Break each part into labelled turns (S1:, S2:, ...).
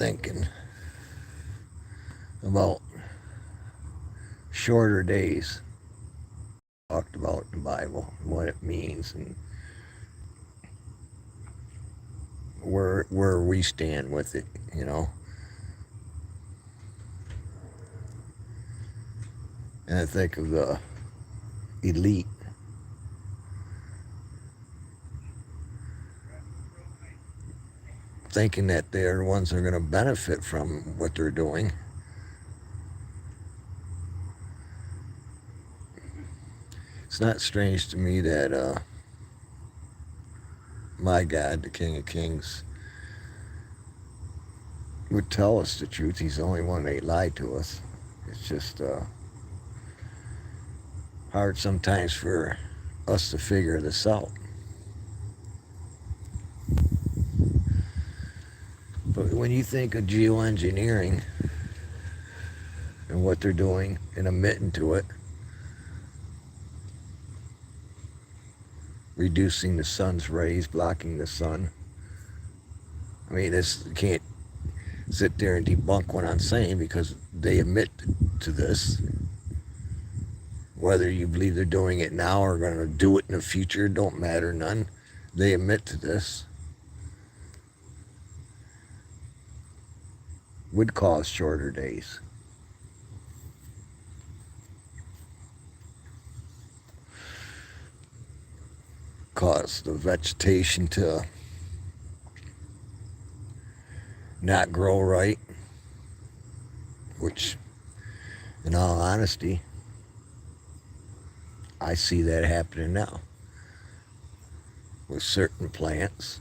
S1: thinking about shorter days. Talked about in the Bible, what it means, and where we stand with it. You know, and I think of the elite thinking that they're the ones that are going to benefit from what they're doing. It's not strange to me that my God, the King of Kings, would tell us the truth. He's the only one that lied to us. It's just hard sometimes for us to figure this out. But when you think of geoengineering and what they're doing and admitting to it, reducing the sun's rays, blocking the sun. I mean, this you can't sit there and debunk what I'm saying because they admit to this. Whether you believe they're doing it now or going to do it in the future, don't matter none. They admit to this. Would cause shorter days. Cause the vegetation to not grow right, which, in all honesty, I see that happening now with certain plants,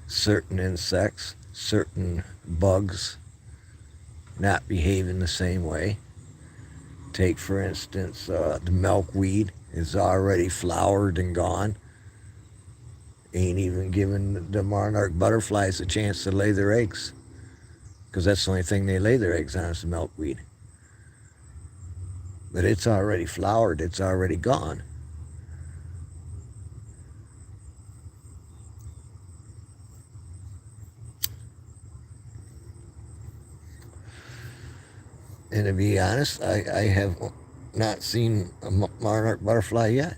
S1: certain insects, certain bugs not behaving the same way. Take, for instance, the milkweed is already flowered and gone. Ain't even giving the monarch butterflies a chance to lay their eggs, because that's the only thing they lay their eggs on is the milkweed. But it's already flowered, it's already gone. And to be honest, I have not seen a monarch butterfly yet.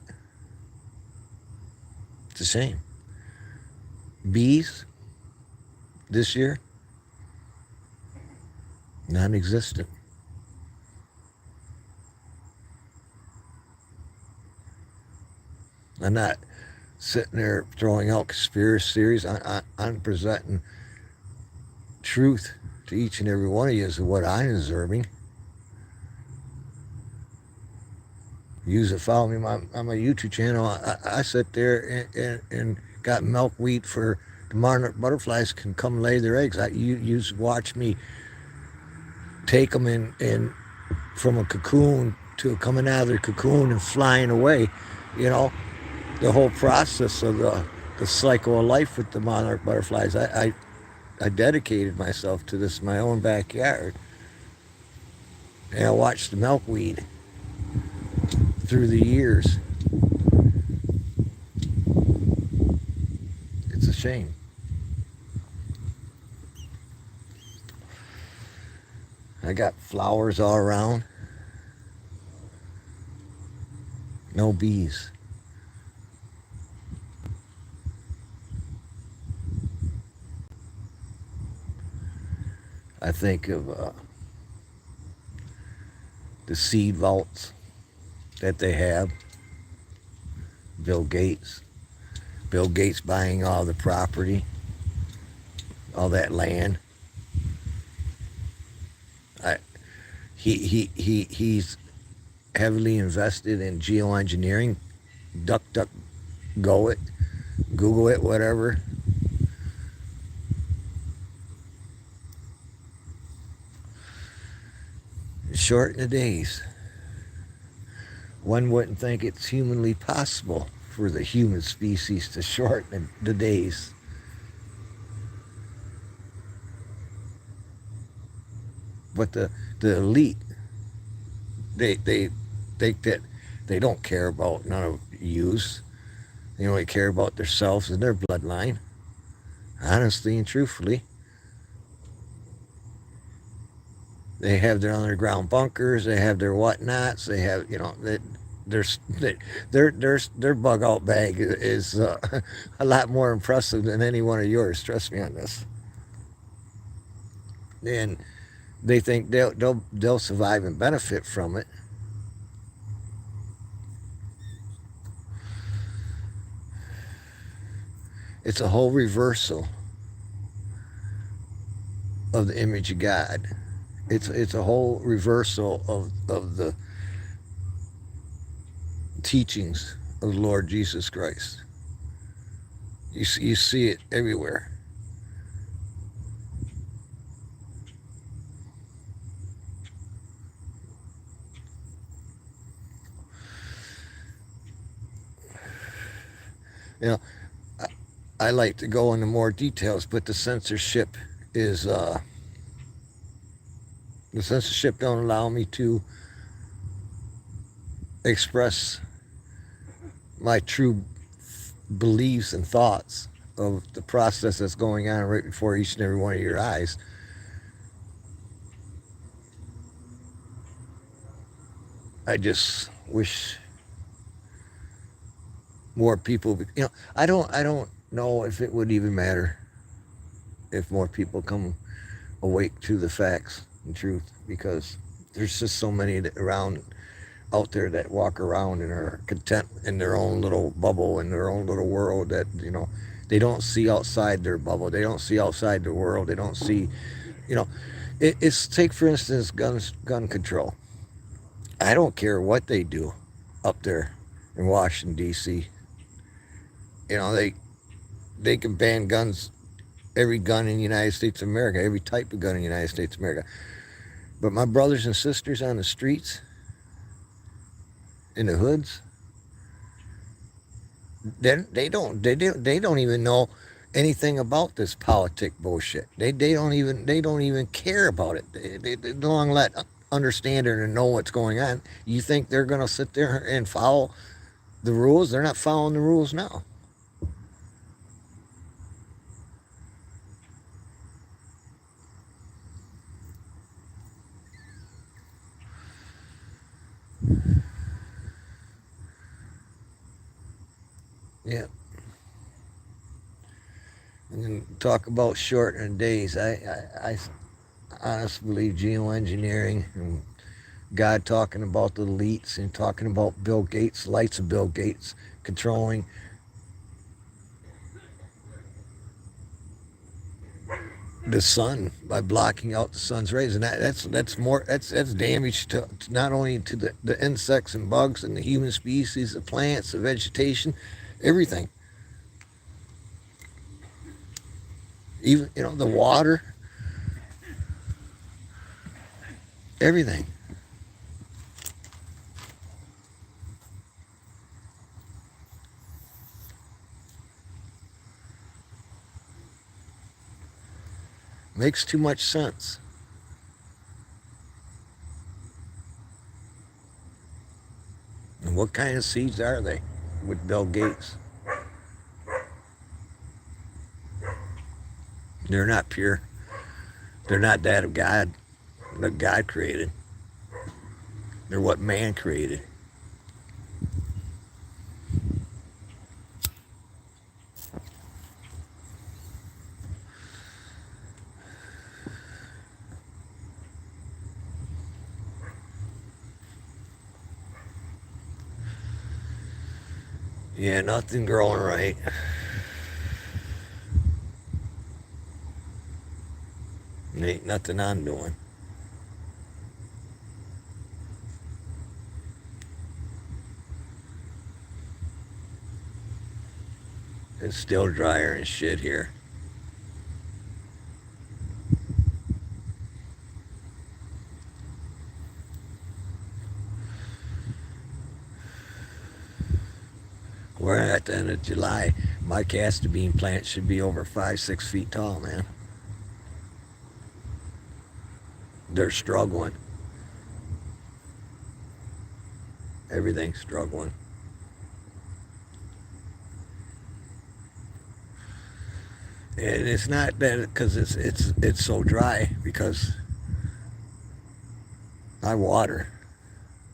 S1: It's a shame. Bees this year, non-existent. I'm not sitting there throwing out conspiracy theories. I'm presenting truth to each and every one of you as to what I'm observing. Use it, follow me on my YouTube channel. I sit there and got milkweed for the monarch butterflies can come lay their eggs. You watch me take them in from a cocoon to coming out of their cocoon and flying away. You know, the whole process of the cycle of life with the monarch butterflies. I dedicated myself to this in my own backyard. And I watched the milkweed through the years. It's a shame. I got flowers all around. No bees. I think of the seed vaults that they have. Bill Gates buying all the property, all that land. He's heavily invested in geoengineering. Go it, Google it, whatever. Shorten the days. One wouldn't think it's humanly possible for the human species to shorten the days. But the elite, they think that they don't care about none of yous. They only care about themselves and their bloodline. Honestly and truthfully. They have their underground bunkers. They have their whatnots. They have, their their bug out bag is a lot more impressive than any one of yours. Trust me on this. And they think they'll survive and benefit from it. It's a whole reversal of the image of God. It's a whole reversal of the teachings of the Lord Jesus Christ. You see it everywhere. You know, I like to go into more details, but is the censorship don't allow me to express my true beliefs and thoughts of the process that's going on right before each and every one of your eyes. I just wish more people, I don't know if it would even matter if more people come awake to the facts and truth, because there's just so many around out there that walk around and are content in their own little bubble, in their own little world, that they don't see outside their bubble. They don't see outside the world. They don't see, you know it's, take for instance, gun control. I don't care what they do up there in Washington D.C. They can ban guns, every gun in the United States of America, every type of gun in the United States of America. But my brothers and sisters on the streets, in the hoods, they don't even know anything about this politic bullshit. They don't even care about it. They don't let understand it or know what's going on. You think they're gonna sit there and follow the rules? They're not following the rules now. Yeah. And then talk about shortening days. I honestly believe geoengineering and God talking about the elites and talking about Bill Gates, lights of Bill Gates controlling the sun by blocking out the sun's rays, and that's damage to not only to the insects and bugs and the human species, the plants, the vegetation, everything. Even the water, everything. Makes too much sense. And what kind of seeds are they with Bill Gates? They're not pure. They're not that of God, that God created. They're what man created. Yeah, nothing growing right. Ain't nothing I'm doing. It's still drier and shit here. We're at the end of July. My castor bean plant should be over 5, 6 feet tall, man. They're struggling. Everything's struggling. And it's not that because it's so dry, because I water.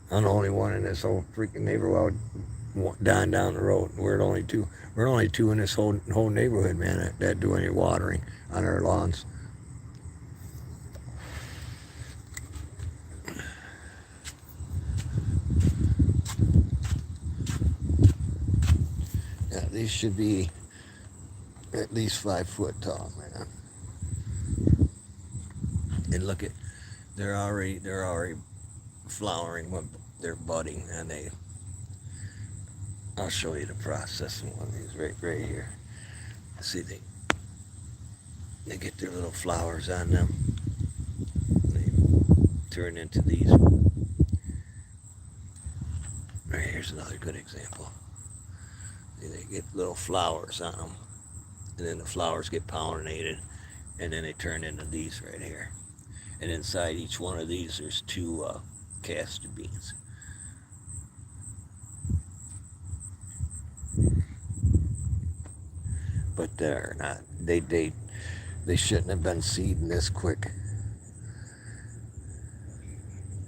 S1: I'm the only one in this whole freaking neighborhood down the road. We're the only two. We're the only two in this whole neighborhood, man, that do any watering on our lawns. Yeah, these should be at least 5 foot tall, man. And look at, they're already flowering when they're budding, and I'll show you the process in one of these right here. See, they get their little flowers on them. They turn into these. Right, here's another good example. They get little flowers on them, and then the flowers get pollinated, and then they turn into these right here. And inside each one of these, there's two castor beans. But they're not. They shouldn't have been seeding this quick.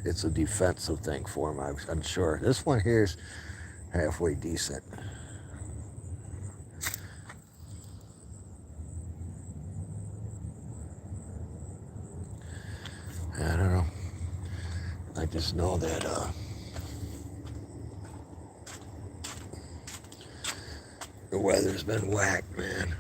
S1: It's a defensive thing for them, I'm sure. This one here's halfway decent. I don't know. I just know that the weather's been whacked, man.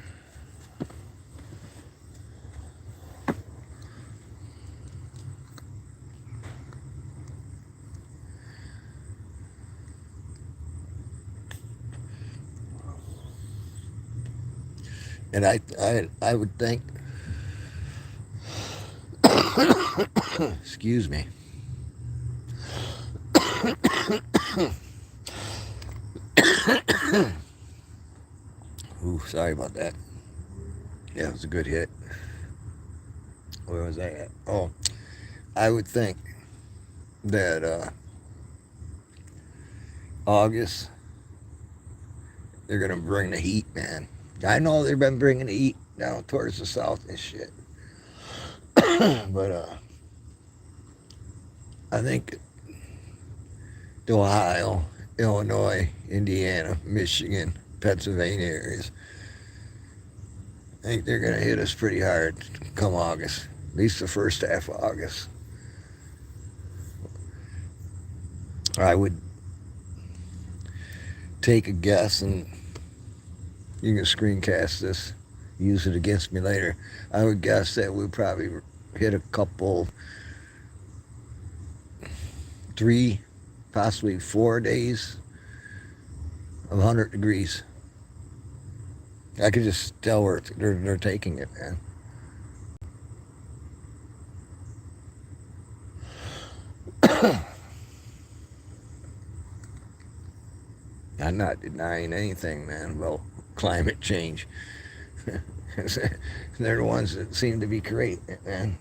S1: And I would think, excuse me. Ooh, sorry about that. Yeah, it was a good hit. Where was I at? Oh, I would think that August, they're going to bring the heat, man. I know they've been bringing the heat down towards the south and shit. But I think the Ohio, Illinois, Indiana, Michigan, Pennsylvania areas, I think they're going to hit us pretty hard come August. At least the first half of August. I would take a guess, and you can screencast this, use it against me later. I would guess that we'll probably hit a couple, 3, possibly 4 days of 100 degrees. I could just tell where they're taking it, man. I'm not denying anything, man, about climate change. They're the ones that seem to be creating it, man.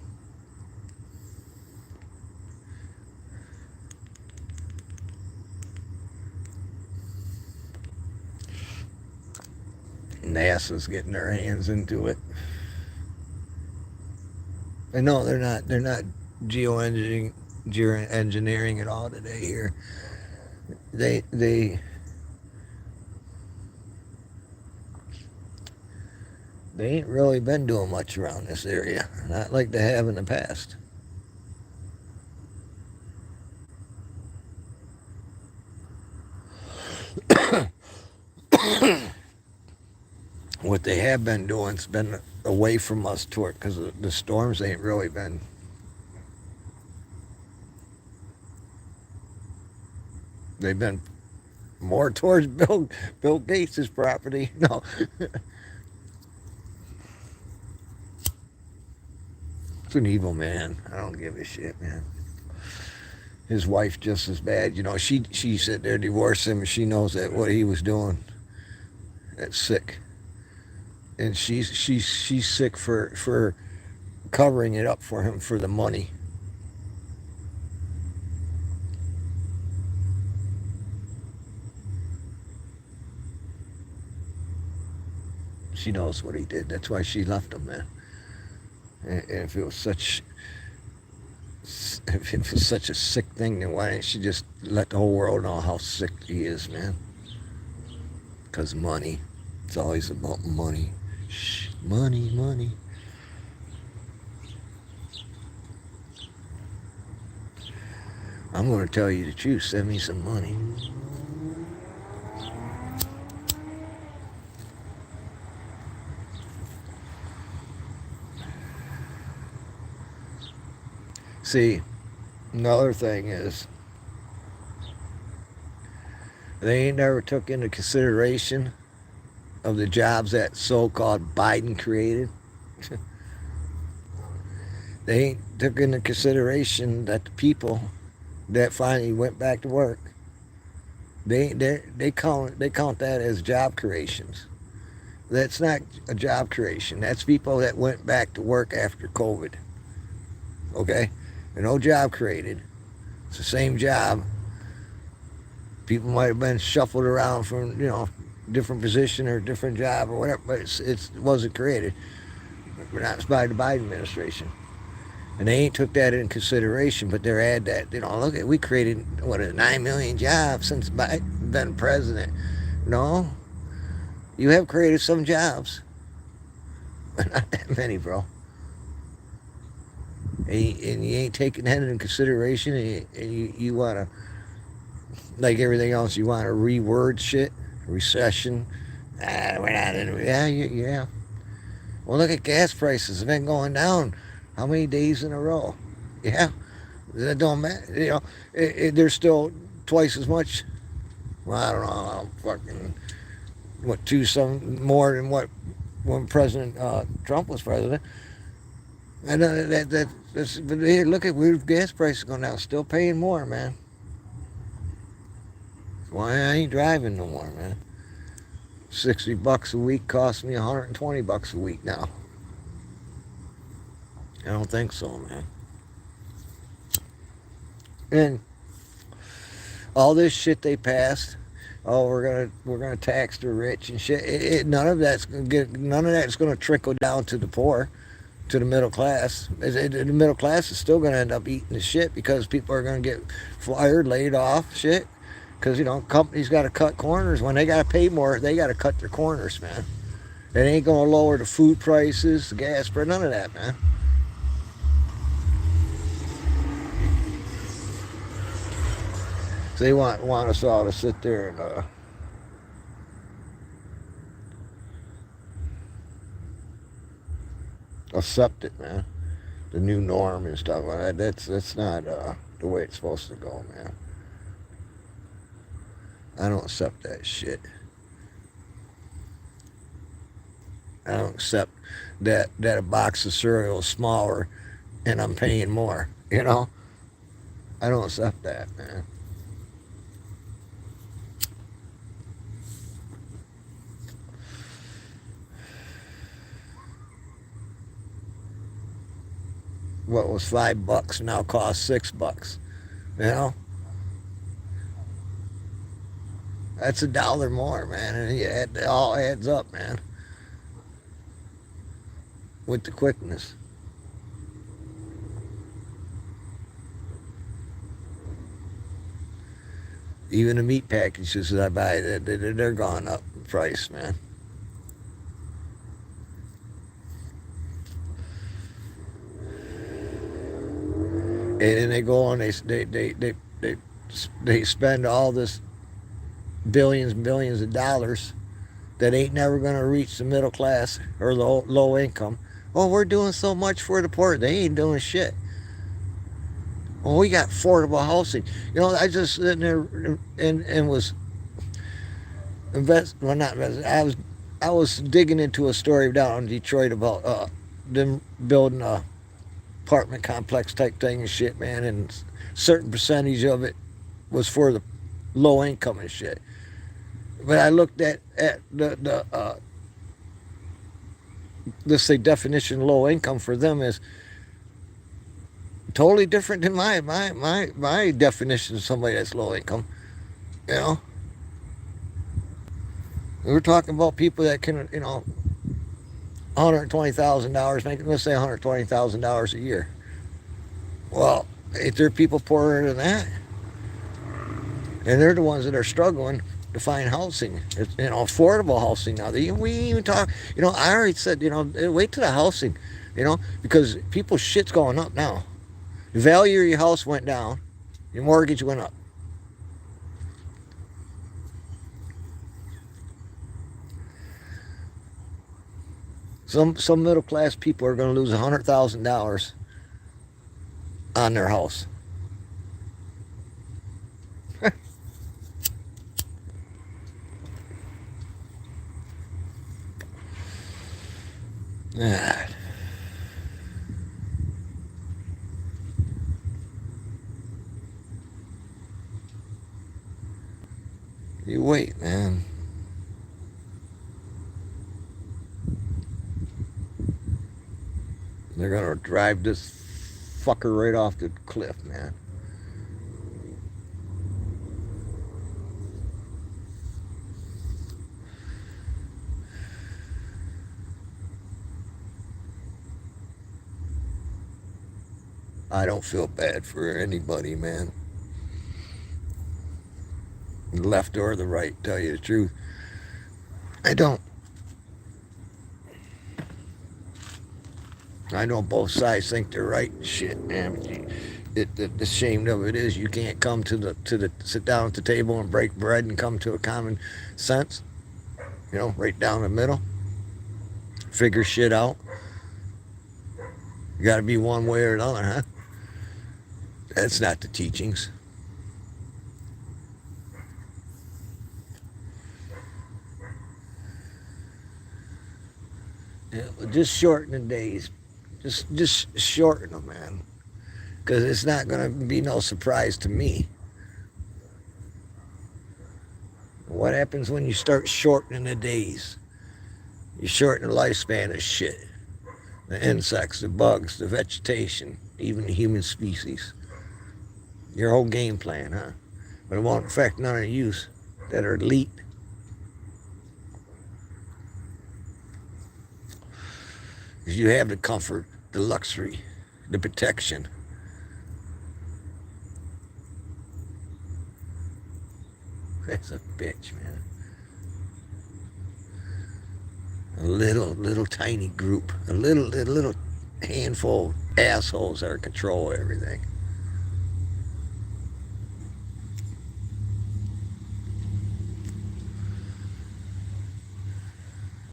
S1: NASA's getting their hands into it. And no, they're not geoengineering at all today here. They ain't really been doing much around this area, not like they have in the past. What they have been doing has been away from us toward, because the storms ain't really been. They've been more towards Bill Gates' property. No. It's an evil man. I don't give a shit, man. His wife just as bad. You know, she said they're divorcing him, and she knows that what he was doing. That's sick. And she's sick for covering it up for him for the money. She knows what he did. That's why she left him, man. And if it was such If it was such a sick thing, then why didn't she just let the whole world know how sick he is, man? Because money. It's always about money. Shh, money, money. I'm going to tell you the truth. Send me some money. See, another thing is, they ain't never took into consideration of the jobs that so-called Biden created. They ain't took into consideration that the people that finally went back to work, they count that as job creations. That's not a job creation. That's people that went back to work after COVID. Okay? No job created. It's the same job. People might have been shuffled around from, different position or different job or whatever, but it wasn't created. Not by the Biden administration. And they ain't took that in consideration, but they're add that, look at, we created, 9 million jobs since Biden been president. No, you have created some jobs, but not that many, bro. And you ain't taking that into consideration, and you want to, like everything else, you want to reword shit, recession. We're not in it. Yeah. Well, look at gas prices. They've been going down. How many days in a row? Yeah, that don't matter. There's still twice as much. Well, I don't know, fucking some more than what when President Trump was president. And but here, look at where gas prices going down. Still paying more, man. Why I ain't driving no more, man. $60 a week costs me $120 a week now. I don't think so, man. And all this shit they passed, we're gonna tax the rich and shit. None of that's gonna trickle down to the poor, to the middle class. The middle class is still gonna end up eating the shit because people are gonna get fired, laid off, shit. Because companies got to cut corners. When they got to pay more, they got to cut their corners, man. It ain't gonna lower the food prices, the gas price, none of that, man. So they want us all to sit there and accept it, man. The new norm and stuff like that. That's not the way it's supposed to go, man. I don't accept that shit. I don't accept that a box of cereal is smaller and I'm paying more, I don't accept that, man. What was $5 now costs $6, That's $1 more, man, and it all adds up, man. With the quickness. Even the meat packages that I buy, they're gone up in price, man. And then they go on, they spend all this billions and billions of dollars that ain't never going to reach the middle class or low income. Oh, we're doing so much for the poor. They ain't doing shit. Well, we got affordable housing. I just sitting there and was I was digging into a story down in Detroit about them building a apartment complex type thing and shit, man, and certain percentage of it was for the low income and shit. But I looked at the let's say definition of low income for them is totally different than my definition of somebody that's low income. We're talking about people that can, $120,000 making, let's say $120,000 a year. Well, Ain't there people poorer than that? And they're the ones that are struggling to find housing, affordable housing now. We even talk, I already said, wait till the housing, because people's shit's going up now. The value of your house went down, your mortgage went up. Some middle class people are going to lose $100,000 on their house. God. You wait, man. They're gonna drive this fucker right off the cliff, man. I don't feel bad for anybody, man. The left or the right, tell you the truth. I don't. I know both sides think they're right. Shit, man. The shame of it is you can't come to the sit down at the table and break bread and come to a common sense. Right down the middle. Figure shit out. You got to be one way or another, huh? That's not the teachings. Yeah, just shorten the days. Just shorten them, man. Because it's not going to be no surprise to me. What happens when you start shortening the days? You shorten the lifespan of shit. The insects, the bugs, the vegetation, even the human species. Your whole game plan, huh? But it won't affect none of you that are elite. Because you have the comfort, the luxury, the protection. That's a bitch, man. A little tiny group, a little handful of assholes that control everything.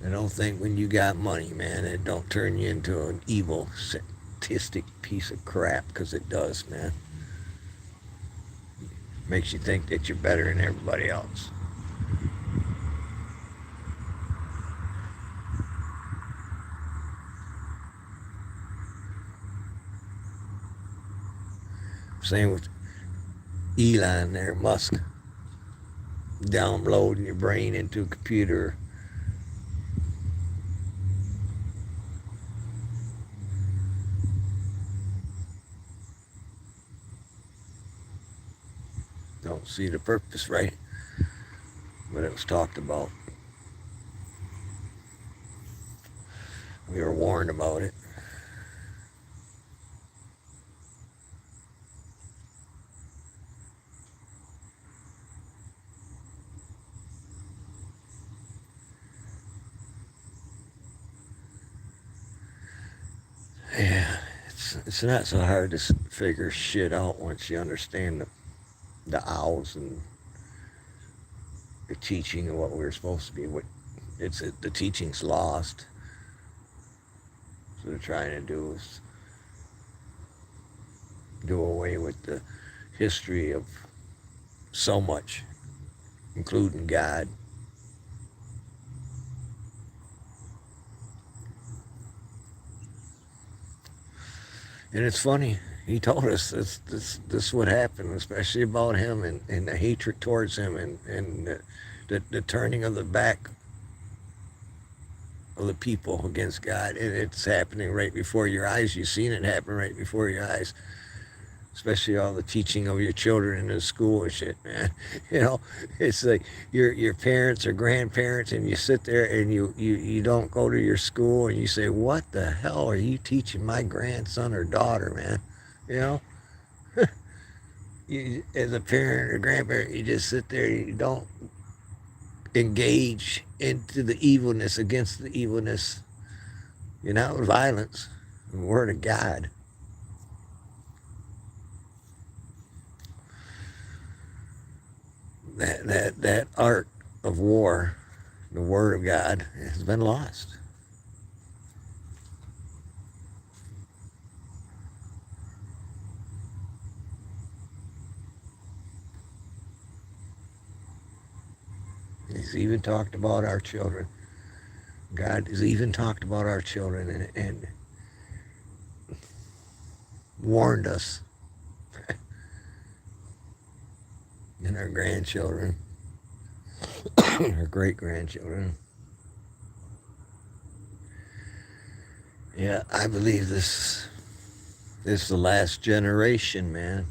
S1: I don't think when you got money, man, it don't turn you into an evil, sadistic piece of crap, because it does, man. Makes you think that you're better than everybody else. Same with Elon there, Musk. Downloading your brain into a computer. Don't see the purpose, right? But it was talked about. We were warned about it. Yeah, it's not so hard to figure shit out once you understand the owls and the teaching of what we're supposed to be. The teaching's lost. So they're trying to do is do away with the history of so much, including God. And it's funny, he told us this would happen, especially about him and the hatred towards him and the turning of the back of the people against God. And it's happening right before your eyes. You've seen it happen right before your eyes. Especially all the teaching of your children in school and shit, man. It's like your parents or grandparents, and you sit there and you don't go to your school, and you say, what the hell are you teaching my grandson or daughter, man? You know? as a parent or grandparent, you just sit there. You don't engage into the evilness against the evilness. You're not with violence. The Word of God. That art of war, the Word of God, has been lost. He's even talked about our children. God has even talked about our children and warned us and our grandchildren, our great grandchildren. Yeah, I believe this is the last generation, man.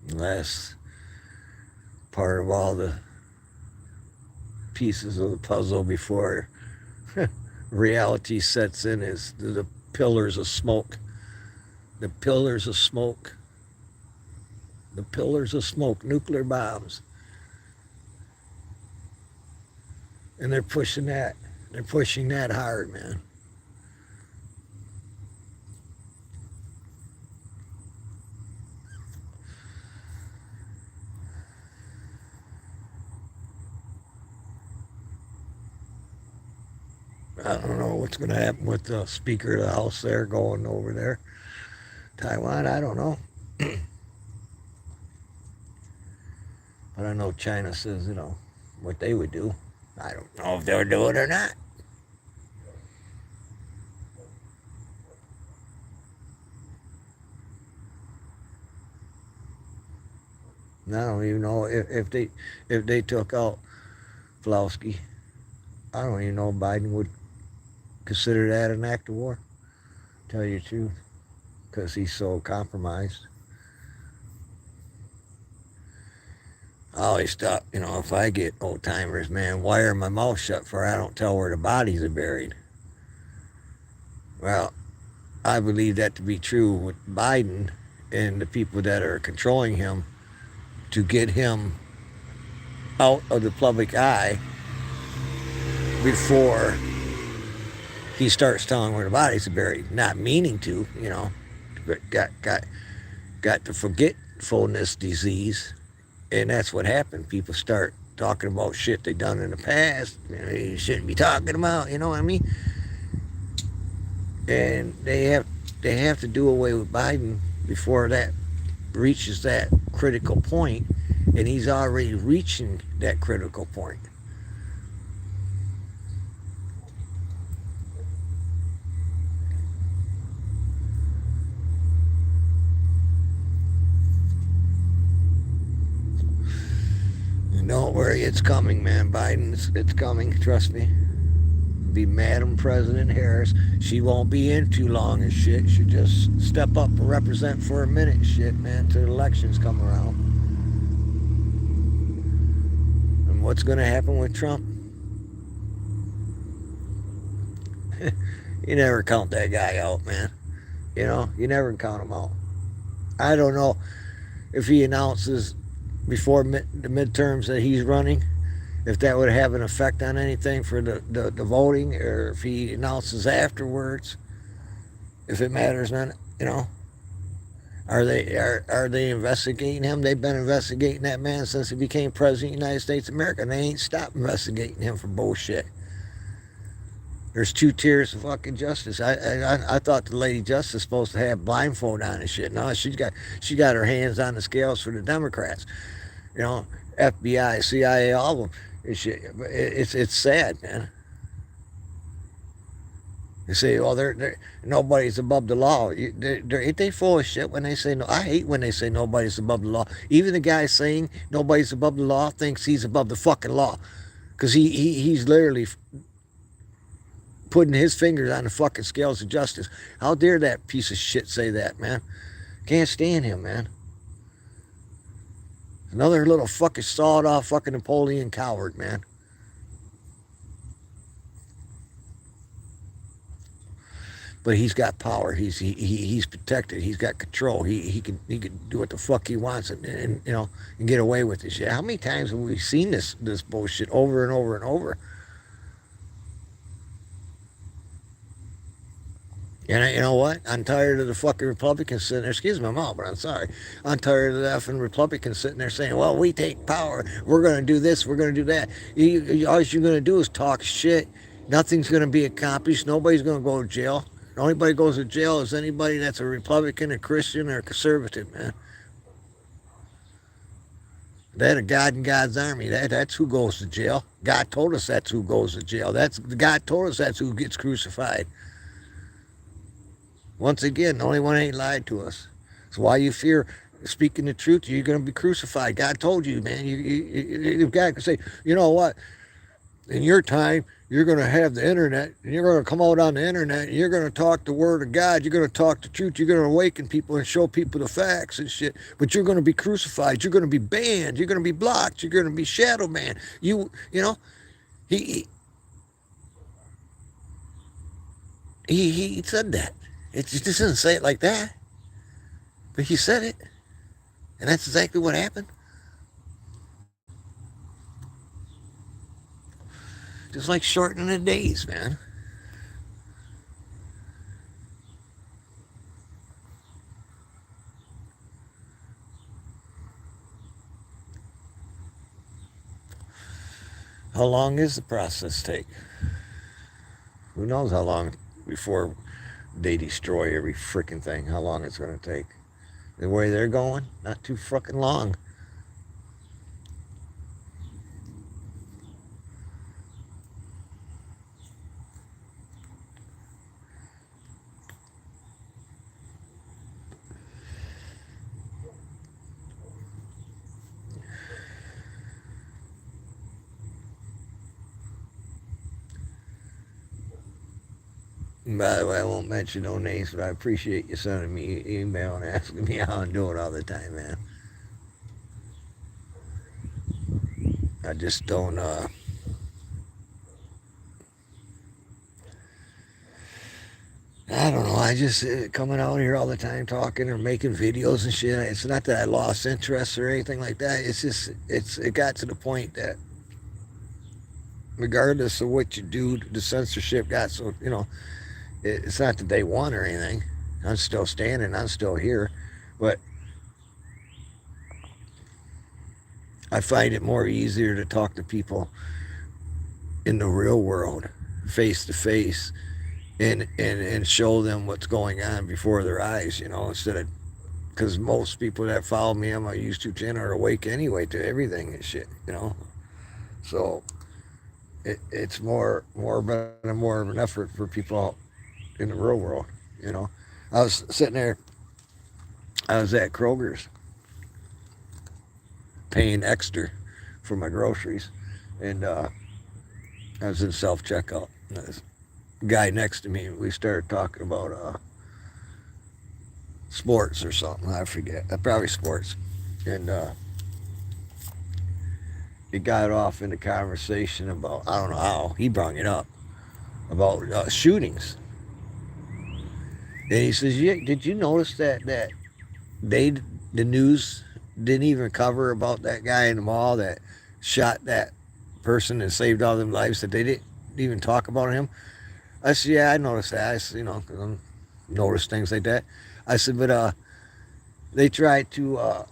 S1: The last part of all the pieces of the puzzle before reality sets in is the pillars of smoke. The pillars of smoke. The pillars of smoke, nuclear bombs. And they're pushing that. They're pushing that hard, man. I don't know what's going to happen with the Speaker of the House there going over there. Taiwan, I don't know. But I know China says, what they would do. I don't know if they'll do it or not. And I don't even know if they took out Flowski. I don't even know if Biden would consider that an act of war. Tell you the truth, because he's so compromised. I always thought, if I get old timers, man, wire my mouth shut for I don't tell where the bodies are buried. Well, I believe that to be true with Biden and the people that are controlling him to get him out of the public eye before he starts telling where the bodies are buried. Not meaning to, but got the forgetfulness disease, and that's what happened. People start talking about shit they done in the past. You shouldn't be talking about. You know what I mean? And they have to do away with Biden before that reaches that critical point, and he's already reaching that critical point. Don't worry, it's coming, man. Biden, it's coming. Trust me. Be Madam President Harris. She won't be in too long and shit. She'll just step up and represent for a minute and shit, man, till the elections come around. And what's going to happen with Trump? You never count that guy out, man. You never count him out. I don't know if he announces before the midterms that he's running, if that would have an effect on anything for the voting, or if he announces afterwards, if it matters none, are they investigating him? They've been investigating that man since he became president of the United States of America, and they ain't stopped investigating him for bullshit. There's two tiers of fucking justice. I thought the lady justice supposed to have blindfold on and shit. No, she got her hands on the scales for the Democrats. FBI, CIA, all of them. It's sad, man. They say, "Oh, nobody's above the law." Ain't they full of shit when they say no? I hate when they say nobody's above the law. Even the guy saying nobody's above the law thinks he's above the fucking law, because he's literally putting his fingers on the fucking scales of justice. How dare that piece of shit say that, man? Can't stand him, man. Another little fucking sawed off fucking Napoleon coward, man. But he's got power. He's protected. He's got control. He can do what the fuck he wants and you know and get away with this shit. How many times have we seen this bullshit over and over and over? And you know what? I'm tired of the fucking Republicans sitting there. Excuse my mouth, but I'm sorry. I'm tired of the effing Republicans sitting there saying, well, we take power. We're going to do this. We're going to do that. All you're going to do is talk shit. Nothing's going to be accomplished. Nobody's going to go to jail. The only body goes to jail is anybody that's a Republican, a Christian, or a conservative, man. That a God in God's army. That's who goes to jail. God told us that's who goes to jail. God told us that's who gets crucified. Once again, the only one ain't lied to us. So why you fear speaking the truth? You're going to be crucified. God told you, man. God can say, you know what? In your time, you're going to have the internet, and you're going to come out on the internet, and you're going to talk the word of God. You're going to talk the truth. You're going to awaken people and show people the facts and shit. But you're going to be crucified. You're going to be banned. You're going to be blocked. You're going to be shadow man. You know, he said that. It just doesn't say it like that. But he said it. And that's exactly what happened. Just like shortening the days, man. How long is the process take? Who knows how long before they destroy every freaking thing, how long it's going to take. The way they're going, not too fucking long. By the way, I won't mention no names, but I appreciate you sending me email and asking me how I'm doing all the time, man. I just don't, I don't know. I just coming out here all the time talking or making videos and shit. It's not that I lost interest or anything like that. It's just, it got to the point that regardless of what you do, the censorship got so, you know, it's not that they won or anything. I'm still standing. I'm still here. But I find it more easier to talk to people in the real world, face to face, and show them what's going on before their eyes, you know, instead of, because most people that follow me on my YouTube channel are awake anyway to everything and shit, you know. So it's more of an effort for people in the real world, you know. I was sitting there, I was at Kroger's paying extra for my groceries, and I was in self-checkout. This guy next to me, we started talking about sports or something, I forget, probably sports, and it got off into conversation about, I don't know how, he brought it up, about shootings. And he says, yeah, did you notice that the news didn't even cover about that guy in the mall that shot that person and saved all them lives, that they didn't even talk about him? I said, yeah, I noticed that. I said, you know, 'cause I notice things like that. I said, but they tried to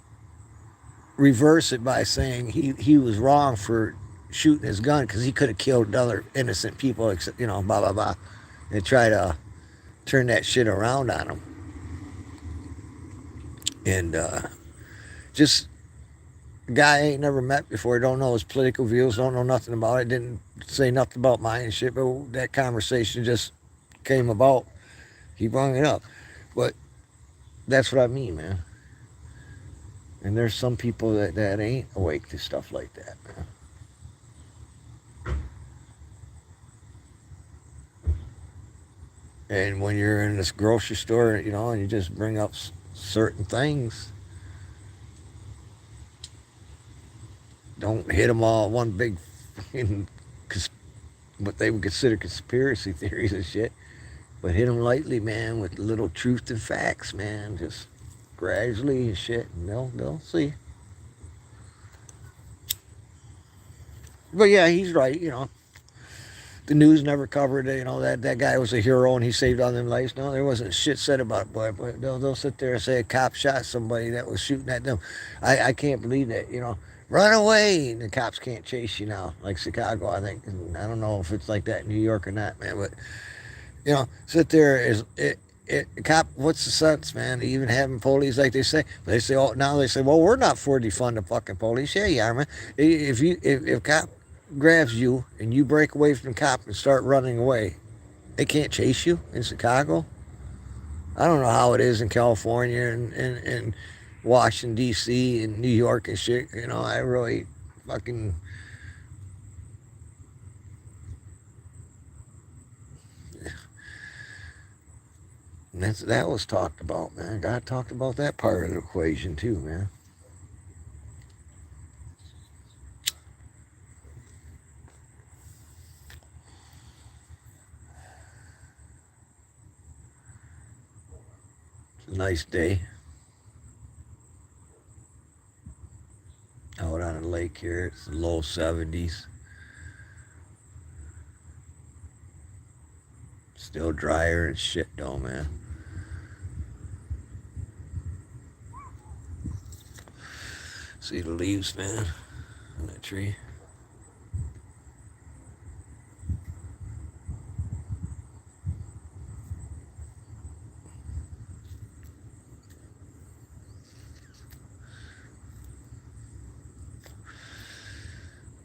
S1: reverse it by saying he was wrong for shooting his gun because he could have killed other innocent people, except, you know, blah, blah, blah. And try to turn that shit around on him. And just a guy I ain't never met before, don't know his political views, don't know nothing about it, didn't say nothing about mine and shit, but that conversation just came about. He brought it up. But that's what I mean, man. And there's some people that ain't awake to stuff like that, man. And when you're in this grocery store, you know, and you just bring up certain things, don't hit them all one big, fucking what they would consider conspiracy theories and shit. But hit them lightly, man, with little truth and facts, man. Just gradually and shit, and they'll see. But yeah, he's right. You know, the news never covered it. You know that guy was a hero and he saved all them lives. No, there wasn't shit said about it, boy. But they'll sit there and say a cop shot somebody that was shooting at them. I can't believe that. You know, run away, and the cops can't chase you now, like Chicago. I think. And I don't know if it's like that in New York or not, man. But you know, sit there is it. Cop, what's the sense, man? Even having police like they say, they say, oh, now they say, well, we're not for defund the fucking police. Yeah, you are, man. If cop grabs you and you break away from the cop and start running away, they can't chase you in Chicago. I don't know how it is in California and Washington D.C. and New York and shit. You know, I really fucking that was talked about, man. God talked about that part of the equation too, man. It's a nice day out on the lake here. It's the low 70s. Still drier and shit though, man. See the leaves, man, on that tree.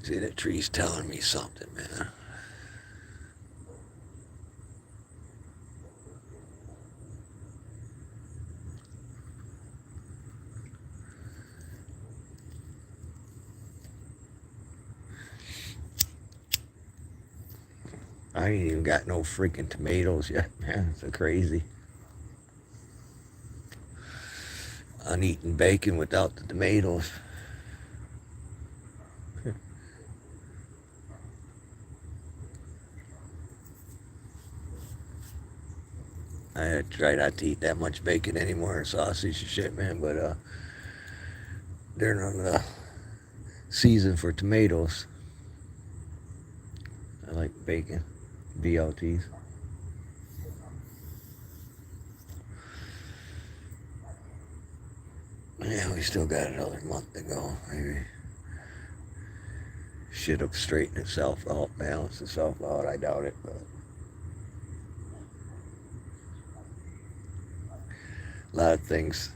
S1: See, that tree's telling me something, man. I ain't even got no freaking tomatoes yet, man. It's so crazy. I'm eating bacon without the tomatoes. I try not to eat that much bacon anymore, sausage and shit, man. But they're not the season for tomatoes. I like bacon, BLTs. Yeah, we still got another month to go. Maybe shit'll straighten itself out, balance itself out. I doubt it, but a lot of things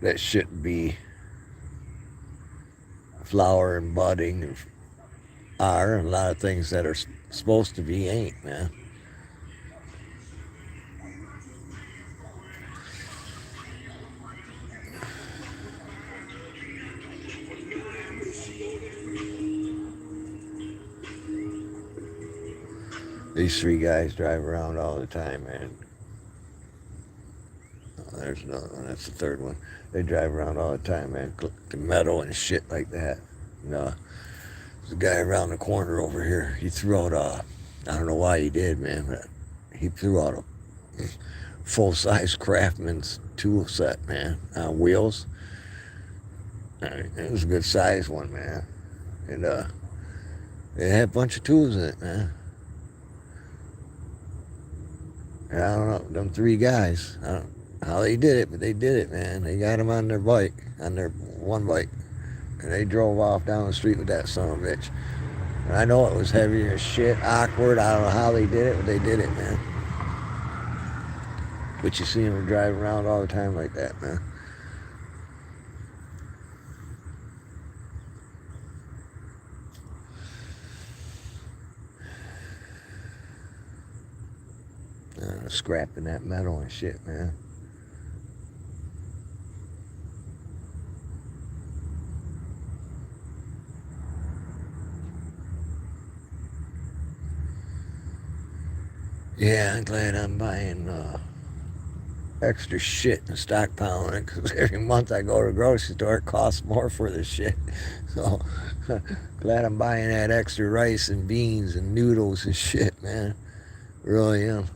S1: that shouldn't be flower and budding are, and a lot of things that are supposed to be ain't, man. These three guys drive around all the time, man. Oh, there's another one. That's the third one. They drive around all the time, man. The metal and shit like that. And, there's a guy around the corner over here. He threw out I don't know why he did, man, but he threw out a full-size Craftsman's tool set, man, on wheels. It was a good size one, man. And it had a bunch of tools in it, man. And I don't know, them three guys. I don't know how they did it, but they did it, man. They got him on their bike, on their one bike. And they drove off down the street with that son of a bitch. And I know it was heavy as shit, awkward. I don't know how they did it, but they did it, man. But you see them driving around all the time like that, man. Scrapping that metal and shit, man. Yeah, I'm glad I'm buying extra shit and stockpiling it because every month I go to the grocery store, it costs more for the shit. So glad I'm buying that extra rice and beans and noodles and shit, man. Really am.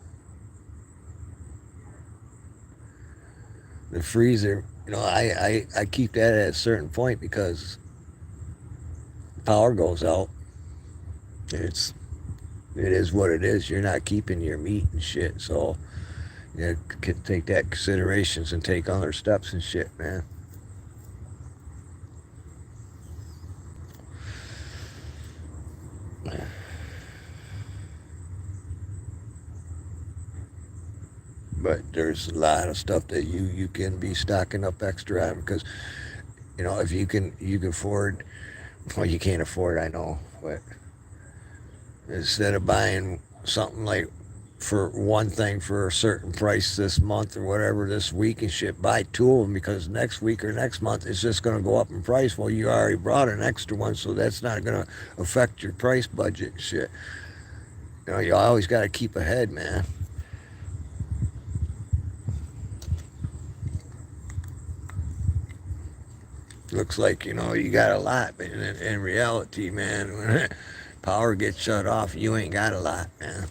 S1: The freezer, I keep that at a certain point because power goes out. It's it is what it is. You're not keeping your meat and shit, so you can take that considerations and take other steps and shit, man. But there's a lot of stuff that you can be stocking up extra on because if you can afford, well, you can't afford, I know, but instead of buying something like for one thing for a certain price this month or whatever this week and shit, buy two of them because next week or next month it's just going to go up in price. Well, you already brought an extra one, so that's not going to affect your price budget and shit. You always got to keep ahead, man. Looks like you got a lot, but in reality, man, when power gets shut off, you ain't got a lot, man.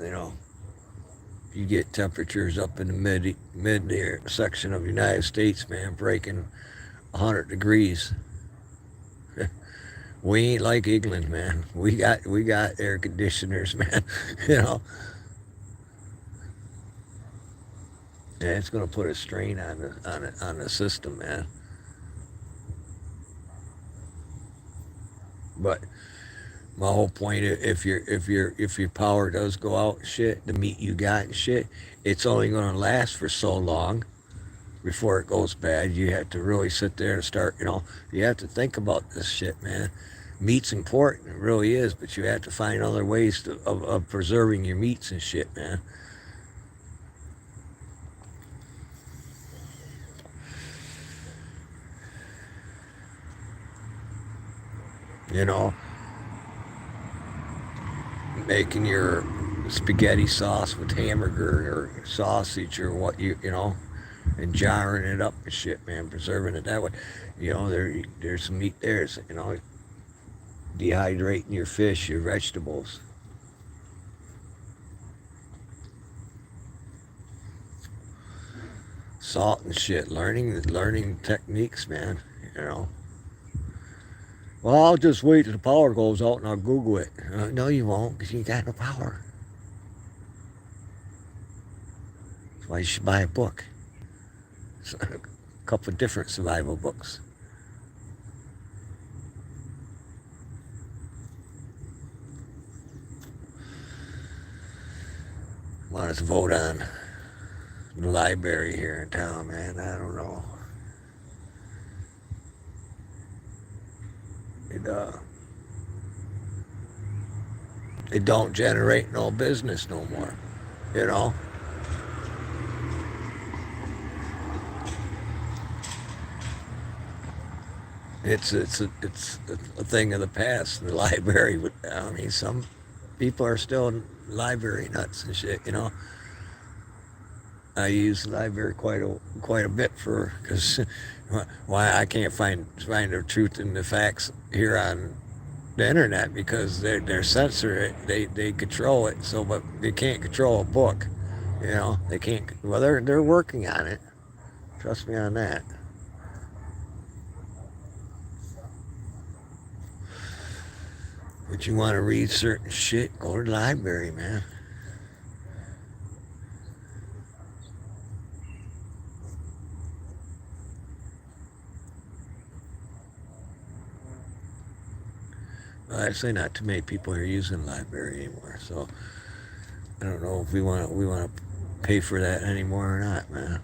S1: You know, you get temperatures up in the mid section of the United States, man, breaking 100 degrees. We ain't like England, man. We got air conditioners, man. you know, and it's gonna put a strain on the system, man. But my whole point, if your power does go out, and shit, the meat you got and shit, it's only gonna last for so long before it goes bad. You have to really sit there and start. You have to think about this shit, man. Meat's important, it really is, but you have to find other ways of preserving your meats and shit, man. You know, making your spaghetti sauce with hamburger or sausage or what and jarring it up and shit, man, preserving it that way. There's some meat there. Dehydrating your fish, your vegetables, salt and shit. Learning techniques, man. You know. Well, I'll just wait till the power goes out and I'll Google it. No, you won't, because you ain't got no power. That's why you should buy a book. A couple of different survival books. Want us to vote on the library here in town, man? I don't know. It it don't generate no business no more. You know. It's a thing of the past. The library. I mean, some people are still library nuts and shit. I use the library quite a bit for because why I can't find the truth and the facts here on the internet because they're censor it. They control it. So, but they can't control a book. They can't. Well, they're working on it. Trust me on that. But you want to read certain shit, go to the library, man. Well, actually, not too many people are using the library anymore, so I don't know if we want to pay for that anymore or not, man.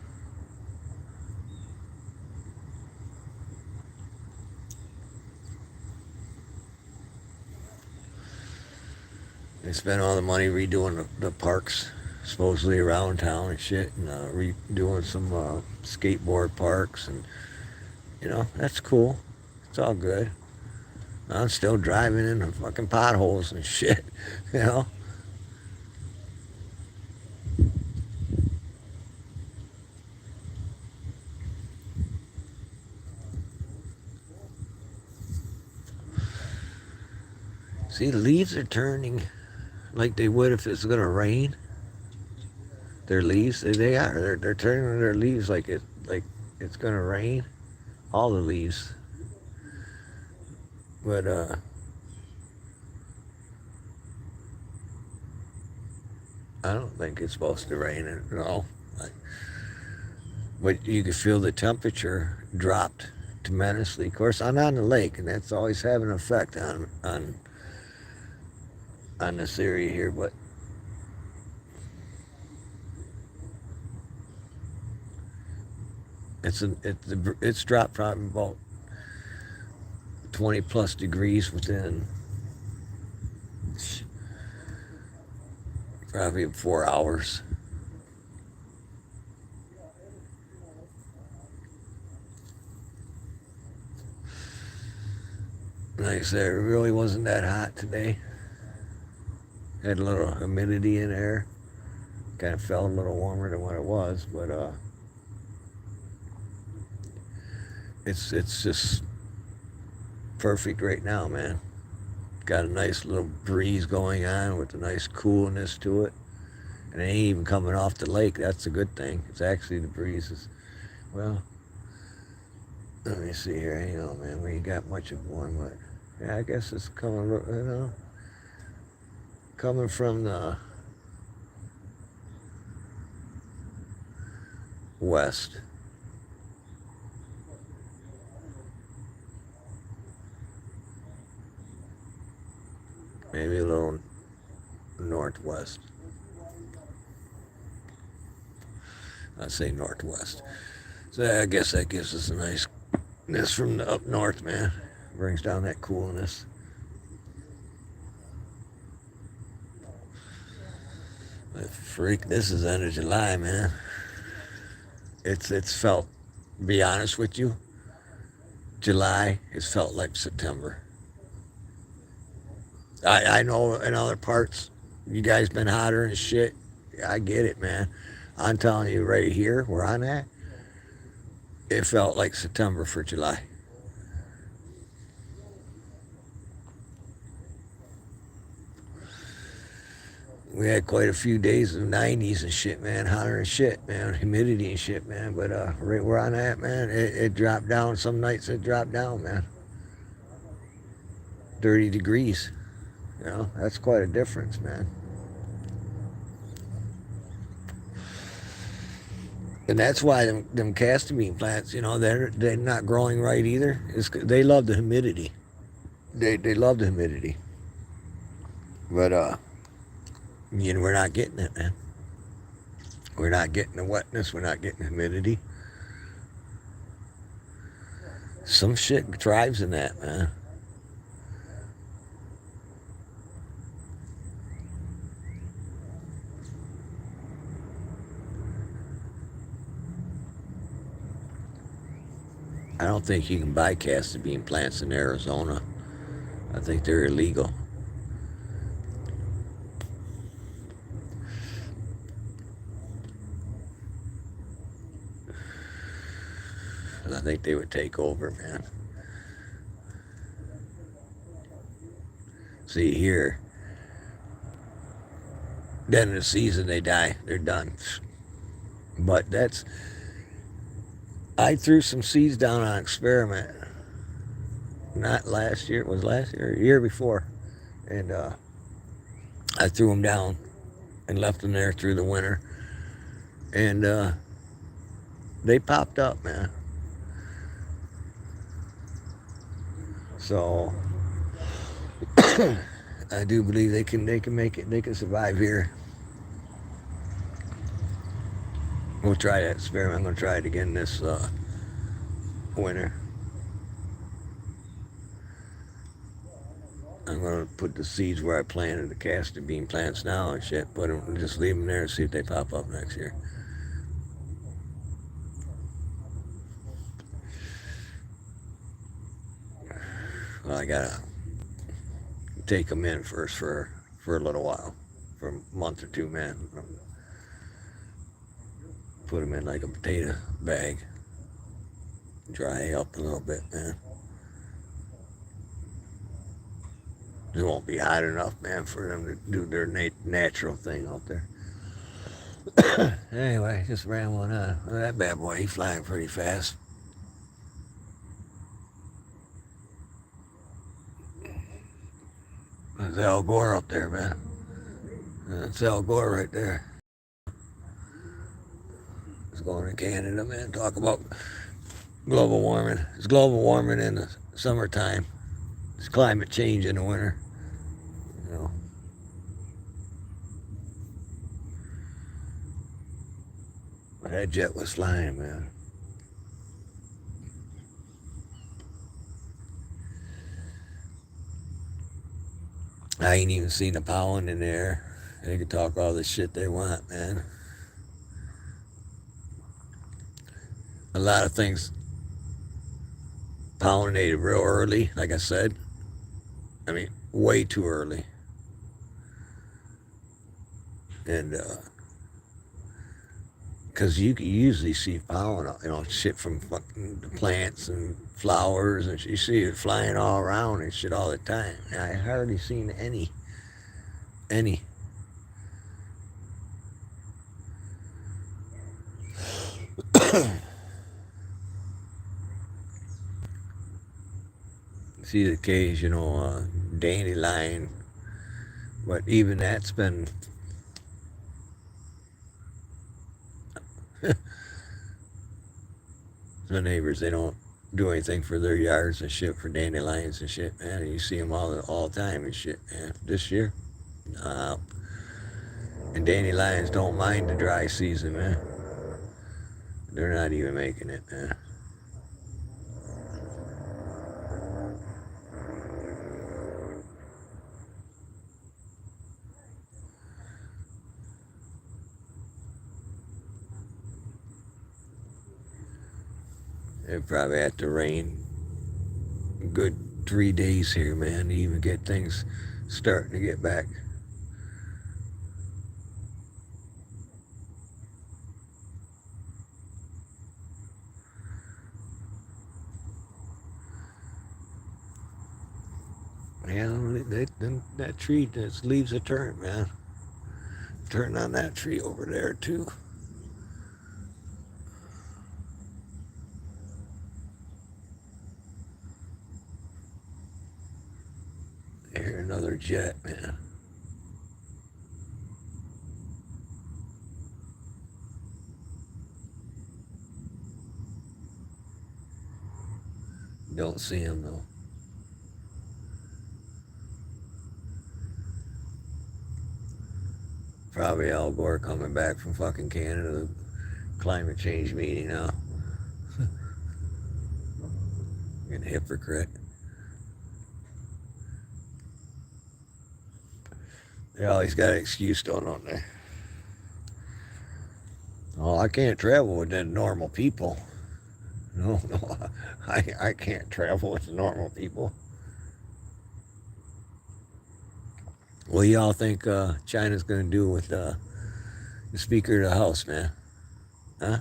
S1: They spend all the money redoing the parks, supposedly around town and shit, and doing some skateboard parks, and that's cool. It's all good. I'm still driving into fucking potholes and shit, you know. See, the leaves are turning like they would if it's gonna rain. Their leaves, they are. They're turning their leaves like it's gonna rain. All the leaves, but I don't think it's supposed to rain at all. Like, but you can feel the temperature dropped tremendously. Of course, I'm on the lake, and that's always having an effect on this area here. But it's dropped probably about 20 plus degrees within probably 4 hours. Like I said, it really wasn't that hot today. Had a little humidity in there. Kind of felt a little warmer than what it was, but it's just perfect right now, man. Got a nice little breeze going on with a nice coolness to it. And it ain't even coming off the lake. That's a good thing. It's actually the breeze is, well, let me see here. Hang on, man. We ain't got much of one, but yeah, I guess it's coming, coming from the west. Maybe a little northwest. I'd say northwest. So I guess that gives us a nice from the up north, man. Brings down that coolness. But freak, this is end of July, man. It's felt, to be honest with you, July has felt like September. I know in other parts, you guys been hotter and shit. I get it, man. I'm telling you right here, where I'm at, it felt like September for July. We had quite a few days of 90s and shit, man. Hotter and shit, man. Humidity and shit, man. But right where I'm at, man, it dropped down. Some nights it dropped down, man. 30 degrees. That's quite a difference, man. And that's why them castor bean plants, they're not growing right either. They love the humidity. They love the humidity. But we're not getting it, man. We're not getting the wetness. We're not getting the humidity. Some shit thrives in that, man. I don't think you can buy castor bean plants in Arizona. I think they're illegal. I think they would take over, man. See here, then in the season they die. They're done. But I threw some seeds down on experiment. Not last year. It was last year, year before. And I threw them down and left them there through the winter. And they popped up, man. So I do believe they can make it. They can survive here. We'll try that experiment. I'm gonna try it again this winter. I'm gonna put the seeds where I planted the castor bean plants now and shit. Put them, just leave them there and see if they pop up next year. Well, I gotta take them in first for a little while, for a month or two, man. Put them in like a potato bag, dry up a little bit, man. It won't be hot enough, man, for them to do their natural thing out there. Anyway, just rambling on. Well, that bad boy, he's flying pretty fast. There's Al Gore up there, man. That's Al Gore right there. He's going to Canada, man. Talk about global warming. It's global warming in the summertime. It's climate change in the winter. You know. But that jet was flying, man. I ain't even seen the pollen in there. They can talk all the shit they want, man. A lot of things pollinated real early, like I said. I mean, way too early. And, because you can usually see pollen, shit from fucking the plants and flowers, and you see it flying all around and shit all the time. I hardly seen any. See the occasional dandelion, but even that's been the neighbors, they don't do anything for their yards and shit for dandelions and shit, man. And you see them all the time and shit, man. This year, and dandelions don't mind the dry season, man. They're not even making it, man. It probably have to rain a good 3 days here, man, to even get things starting to get back. Yeah, that tree, its leaves are turned, man. Turn on that tree over there, too. Here, another jet, man. Don't see him, though. Probably Al Gore coming back from fucking Canada, the climate change meeting now. Fucking hypocrite. They always got an excuse, don't they? Oh, I can't travel with the normal people. No, I can't travel with the normal people. What do y'all think China's going to do with the Speaker of the House, man? Huh?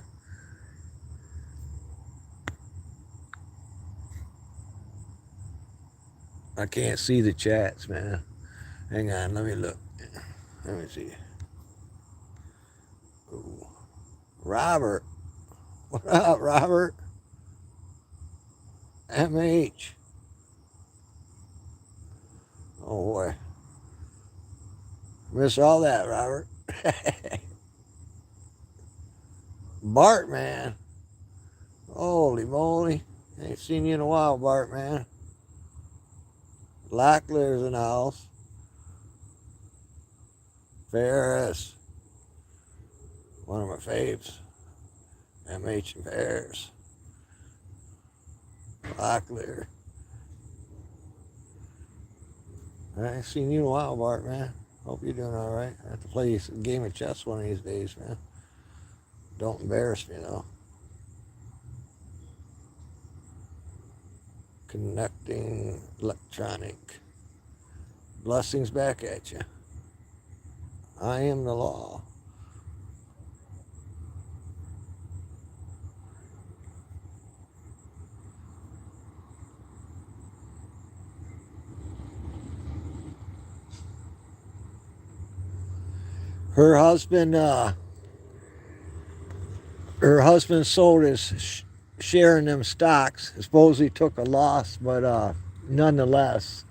S1: I can't see the chats, man. Hang on, let me look. Let me see. Ooh. Robert. What up, Robert? MH. Oh, boy. Miss all that, Robert. Bart, man. Holy moly. Ain't seen you in a while, Bart, man. Locklear's in the house. Ferris. One of my faves. MH and Ferris. Locklear. I ain't seen you in a while, Bart, man. Hope you're doing all right. I have to play a game of chess one of these days, man. Don't embarrass me, though. Connecting electronic. Blessings back at you. I am the law. Her husband, sold his share in them stocks. I suppose he took a loss, but nonetheless,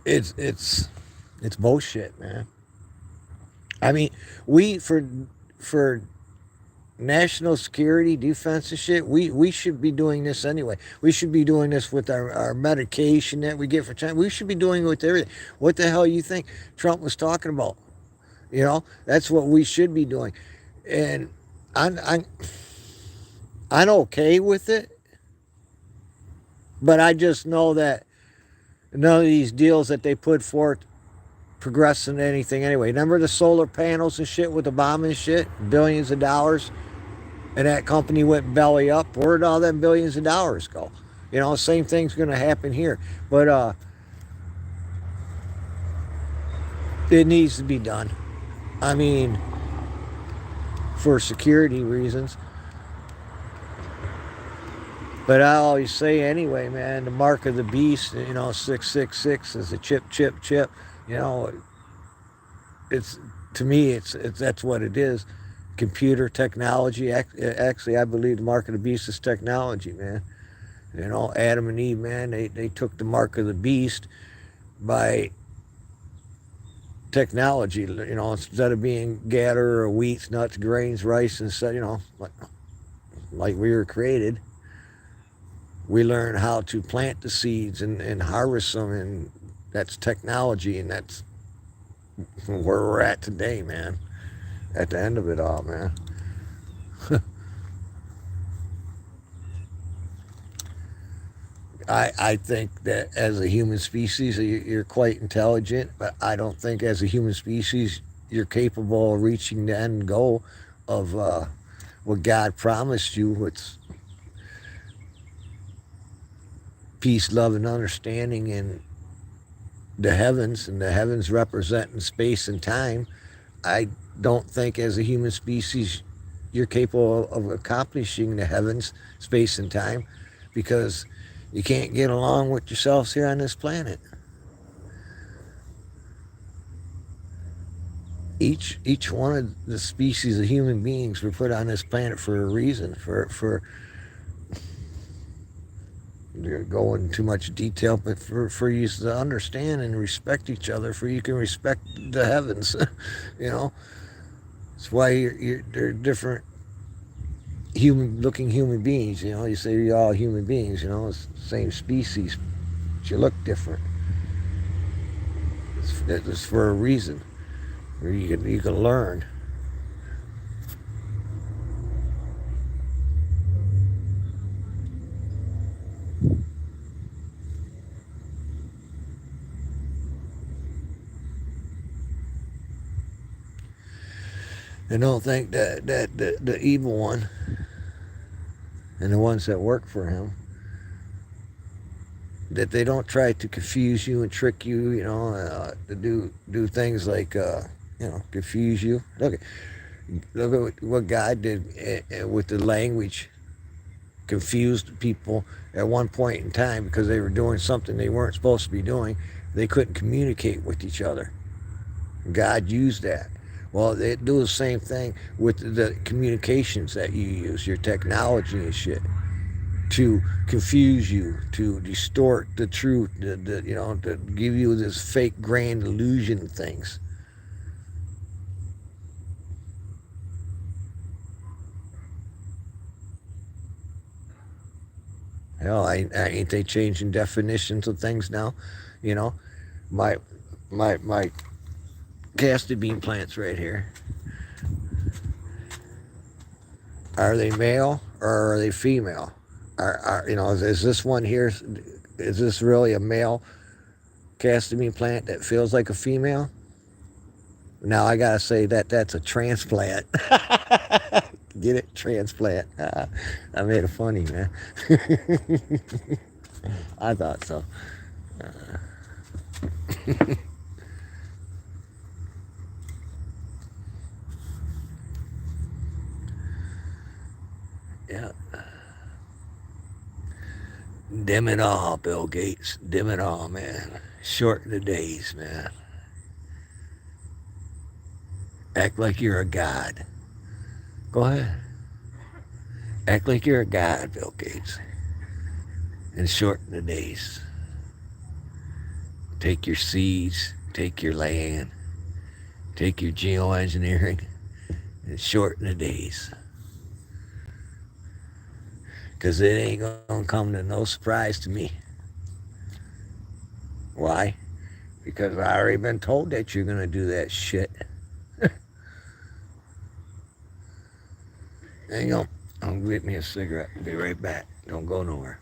S1: it's bullshit, man. I mean, we for national security, defense and shit, we should be doing this anyway. We should be doing this with our medication that we get for China. We should be doing it with everything. What the hell you think Trump was talking about? You know, that's what we should be doing. And I'm I'm okay with it, but I just know that none of these deals that they put forth progress in anything anyway. Remember the solar panels and shit with the bomb and shit? Billions of dollars. And that company went belly up. Where'd all them billions of dollars go? You know, same thing's going to happen here. But it needs to be done. I mean, for security reasons. But I always say anyway, man, the mark of the beast, you know, 666 is a chip, chip, chip. You know, it's, to me, it's that's what it is. Computer technology. Actually, I believe the mark of the beast is technology, man. You know, Adam and Eve, man, they took the mark of the beast by technology. You know, instead of being gatherer of wheat, nuts, grains, rice, and so, you know, like we were created, we learn how to plant the seeds and harvest them, and that's technology, and that's where we're at today, man. At the end of it all, man. I think that as a human species, you're quite intelligent, but I don't think as a human species you're capable of reaching the end goal of what God promised you. It's peace, love, and understanding in the heavens, and the heavens representing space and time. I don't think as a human species you're capable of accomplishing the heavens, space, and time, because you can't get along with yourselves here on this planet. Each one of the species of human beings were put on this planet for a reason. For go into too much detail, but for you to understand and respect each other, for you can respect the heavens. You know, that's why they're different looking human beings. You know, you say you're all human beings. You know, it's the same species, but you look different. It's for a reason, where you can learn. And don't think that the evil one and the ones that work for him, that they don't try to confuse you and trick you, you know, to do things like, you know, confuse you. Look at what God did with the language. Confused people at one point in time because they were doing something they weren't supposed to be doing. They couldn't communicate with each other. God used that. Well, they do the same thing with the communications that you use, your technology and shit, to confuse you, to distort the truth, you know, to give you this fake grand illusion things. Hell, ain't they changing definitions of things now? You know, my my castor bean plants right here. Are they male or are they female? You know, is this one here is this really a male castamine plant that feels like a female? Now I gotta say that that's a transplant. Get it? Transplant. I made it funny, man. I thought so. Yeah. Dim it all, Bill Gates. Dim it all, man. Shorten the days, man. Act like you're a god. Go ahead. Act like you're a god, Bill Gates. And shorten the days. Take your seeds, take your land, take your geoengineering, and shorten the days. Because it ain't going to come to no surprise to me. Why? Because I already been told that you're going to do that shit. Hang on. I'll get me a cigarette. Be right back. Don't go nowhere.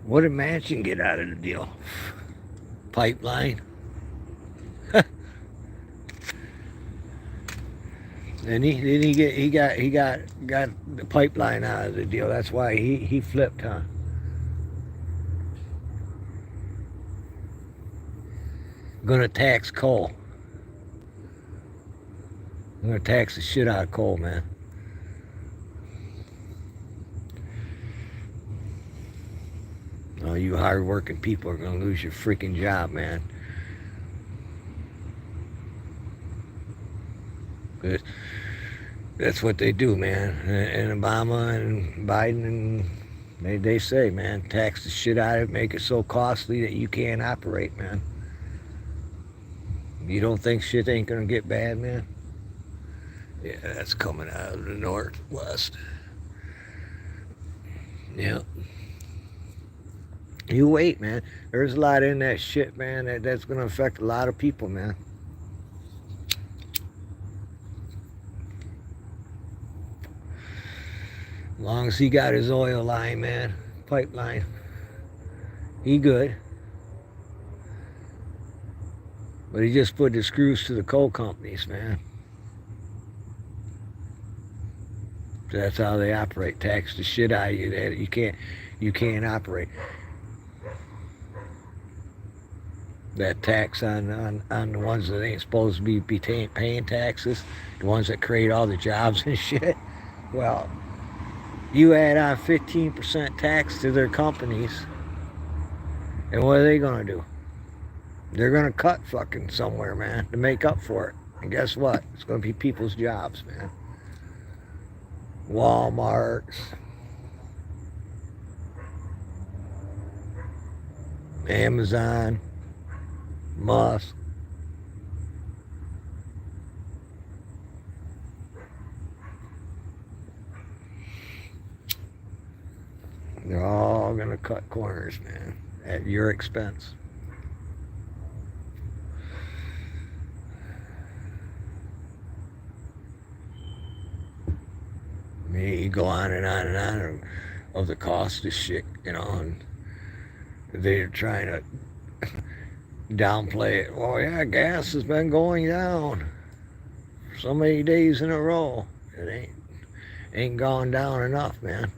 S1: What did Manchin get out of the deal? Pipeline. And he got the pipeline out of the deal. That's why he flipped, huh? Gonna tax coal. I'm gonna tax the shit out of coal, man. All you hard-working people are gonna lose your freaking job, man. That's what they do, man. And Obama and Biden and they say, man, tax the shit out of it, make it so costly that you can't operate, man. You don't think shit ain't gonna get bad, man? Yeah, that's coming out of the Northwest. Yeah. You wait, man. There's a lot in that shit, man, that's gonna affect a lot of people, man. As long as he got his oil line, man, pipeline, he good. But he just put the screws to the coal companies, man. So that's how they operate. Tax the shit out of you. That you can't operate. that tax on the ones that ain't supposed to be paying taxes, the ones that create all the jobs and shit. Well, you add on 15% tax to their companies, and what are they gonna do? They're gonna cut fucking somewhere, man, to make up for it. And guess what? It's gonna be people's jobs, man. Walmarts, Amazon, Musk. They're all gonna cut corners, man, at your expense. I mean, you go on and on and on of the cost of shit, and they're trying to downplay it. Oh yeah, gas has been going down for so many days in a row. It ain't gone down enough, man.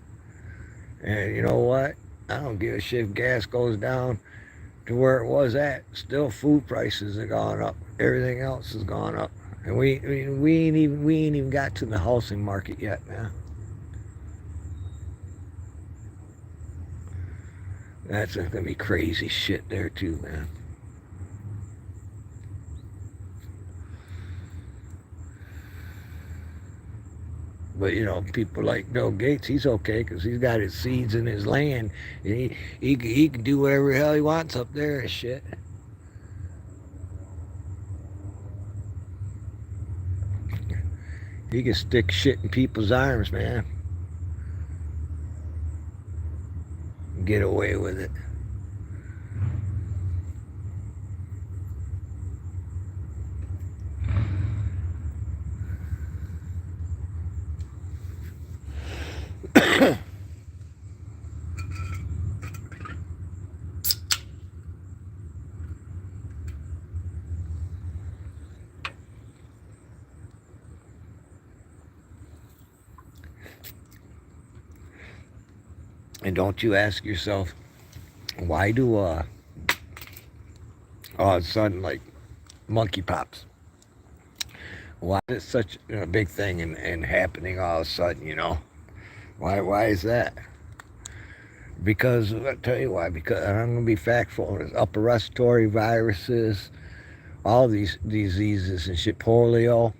S1: And you know what? I don't give a shit if gas goes down to where it was at. Still, food prices have gone up. Everything else has gone up, and we ain't even got to the housing market yet, man. That's gonna be crazy shit there too, man. But people like Bill Gates, he's okay because he's got his seeds in his land, and he can do whatever the hell he wants up there and shit. He can stick shit in people's arms, man. Get away with it. And don't you ask yourself, why do all of a sudden, like, monkeypox, why is such a big thing and happening all of a sudden? Why is that? Because I'll tell you why. Because I'm gonna be factful. There's upper respiratory viruses, all these diseases and shit, polio,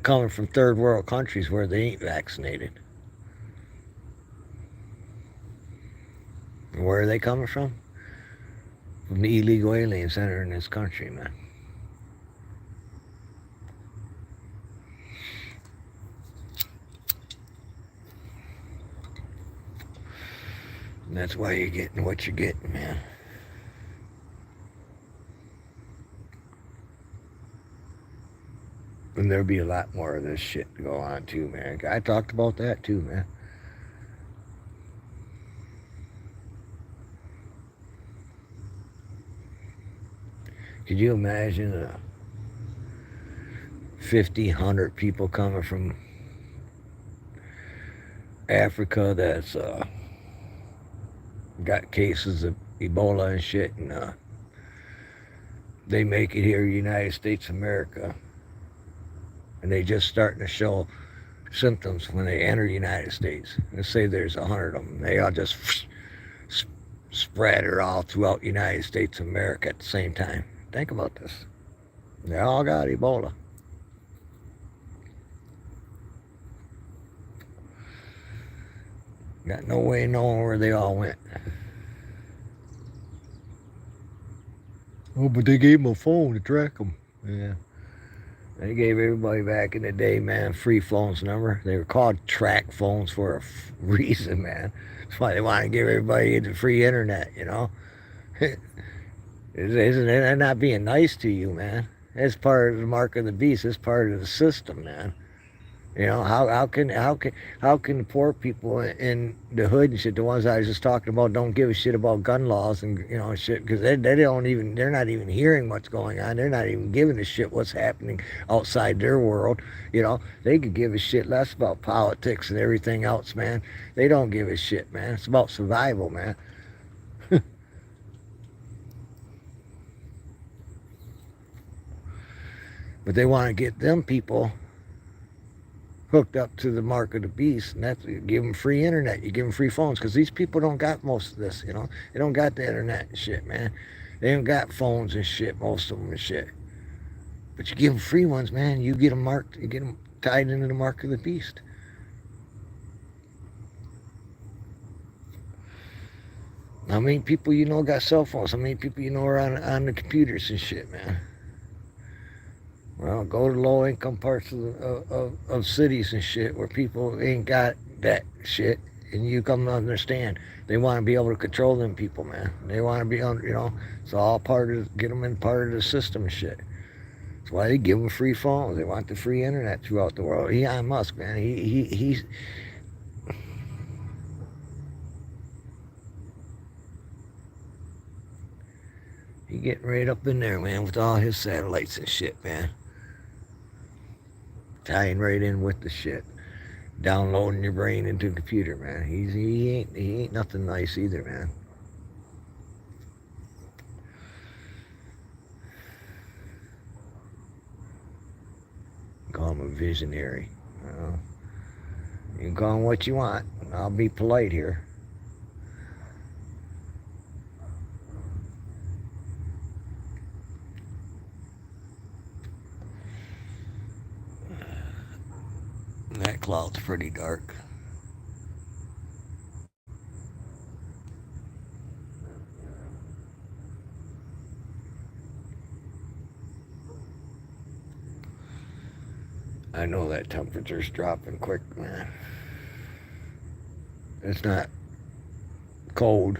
S1: coming from third world countries where they ain't vaccinated. Where are they coming from? From the illegal aliens entering this country, man. And that's why you're getting what you're getting, man. And there'll be a lot more of this shit to go on too, man. I talked about that too, man. Could you imagine 50, 100 people coming from Africa that's got cases of Ebola and shit, and they make it here in the United States of America, and they just starting to show symptoms when they enter the United States. Let's say there's 100 of them. They all just spread it all throughout the United States of America at the same time. Think about this. They all got Ebola. Got no way of knowing where they all went. Oh, but they gave them a phone to track them. Yeah. They gave everybody back in the day, man, free phones, remember? They were called track phones for a reason, man. That's why they want to give everybody the free internet, Isn't it not being nice to you, man? It's part of the mark of the beast. It's part of the system, man. How can the poor people in the hood and shit, the ones I was just talking about, don't give a shit about gun laws and shit, because they're not even hearing what's going on. They're not even giving a shit what's happening outside their world. They could give a shit less about politics and everything else, man. They don't give a shit, man. It's about survival, man. But they want to get them people hooked up to the mark of the beast, and that's, you give them free internet, you give them free phones, because these people don't got most of this, you know. They don't got the internet and shit, man. They don't got phones and shit, most of them and shit. But you give them free ones, man. You get them marked, you get them tied into the mark of the beast. How many people you know got cell phones? How many people you know are on the computers and shit, man? Well, go to low income parts of cities and shit where people ain't got that shit, and you come to understand they want to be able to control them people, man. They want to be on, you know, it's all part of, get them in part of the system and shit. That's why they give them free phones. They want the free internet throughout the world. Elon Musk, man, he getting right up in there, man, with all his satellites and shit, man. Tying right in with the shit. Downloading your brain into a computer, man. He ain't nothing nice either, man. Call him a visionary. You can call him what you want. I'll be polite here. That cloud's pretty dark. I know that temperature's dropping quick, man. It's not cold,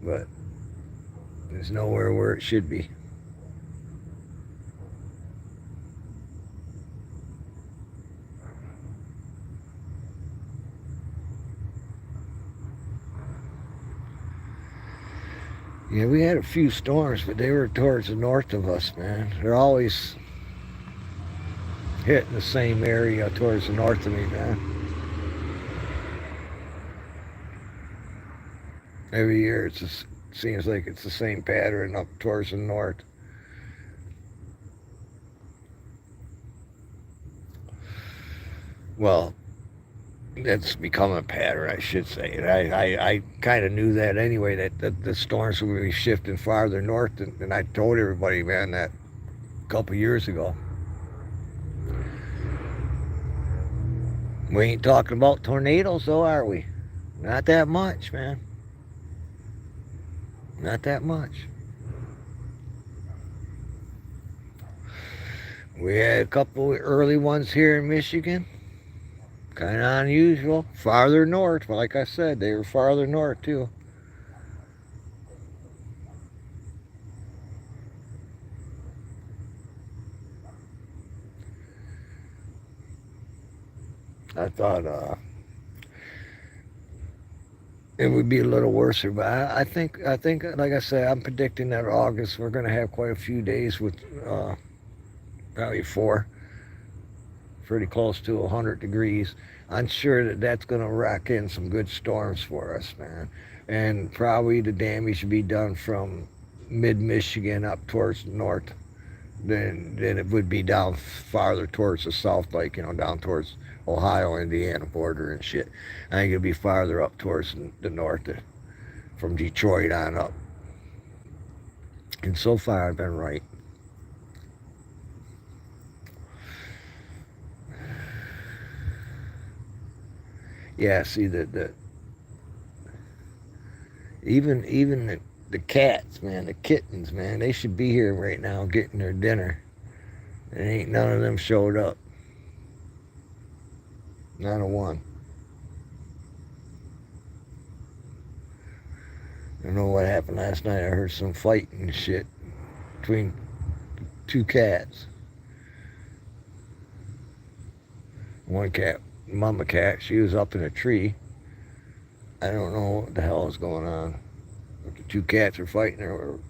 S1: but it's nowhere where it should be. Yeah, we had a few storms, but they were towards the north of us, man. They're always hitting the same area towards the north of me, man. Every year it just seems like it's the same pattern up towards the north. Well, that's become a pattern, I should say. And I kind of knew that anyway, that the storms would be shifting farther north, and I told everybody, man, that a couple years ago. We ain't talking about tornadoes, though, are we? Not that much, man. Not that much. We had a couple early ones here in Michigan. Kind of unusual. Farther north, like I said, they were farther north, too. I thought it would be a little worse, but I think, like I said, I'm predicting that August we're going to have quite a few days with probably 4, pretty close to 100 degrees. I'm sure that that's going to rack in some good storms for us, man. And probably the damage will be done from mid-Michigan up towards the north than it would be down farther towards the south, like, you know, down towards Ohio, Indiana border and shit. I think it'll be farther up towards the north, from Detroit on up. And so far, I've been right. Yeah, see the even the cats, man, the kittens, man, they should be here right now getting their dinner. And ain't none of them showed up. Not a one. I don't know what happened last night. I heard some fighting and shit between 2 cats. One cat, mama cat, she was up in a tree. I don't know what the hell is going on. But the 2 cats are fighting.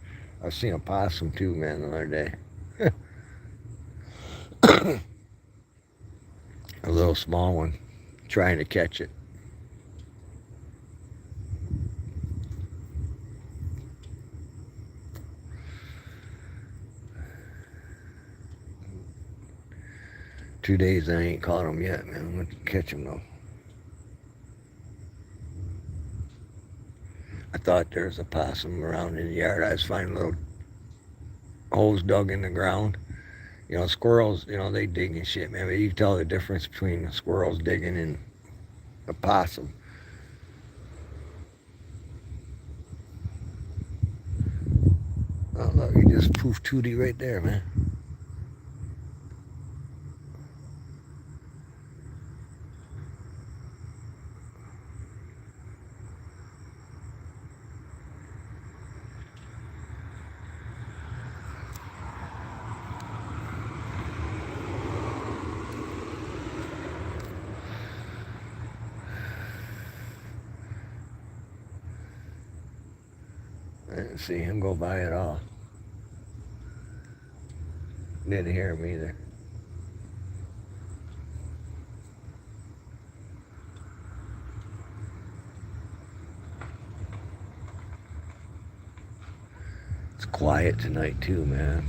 S1: I've seen a possum too, man, the other day. A little small one trying to catch it. 2 days I ain't caught them yet, man. I'm going to catch them, though. I thought there was a possum around in the yard. I was finding little holes dug in the ground. Squirrels, they dig and shit, man. But you can tell the difference between the squirrels digging and a possum. Oh, look, you just poofed Tootie right there, man. I didn't see him go by at all. Didn't hear him either. It's quiet tonight too, man.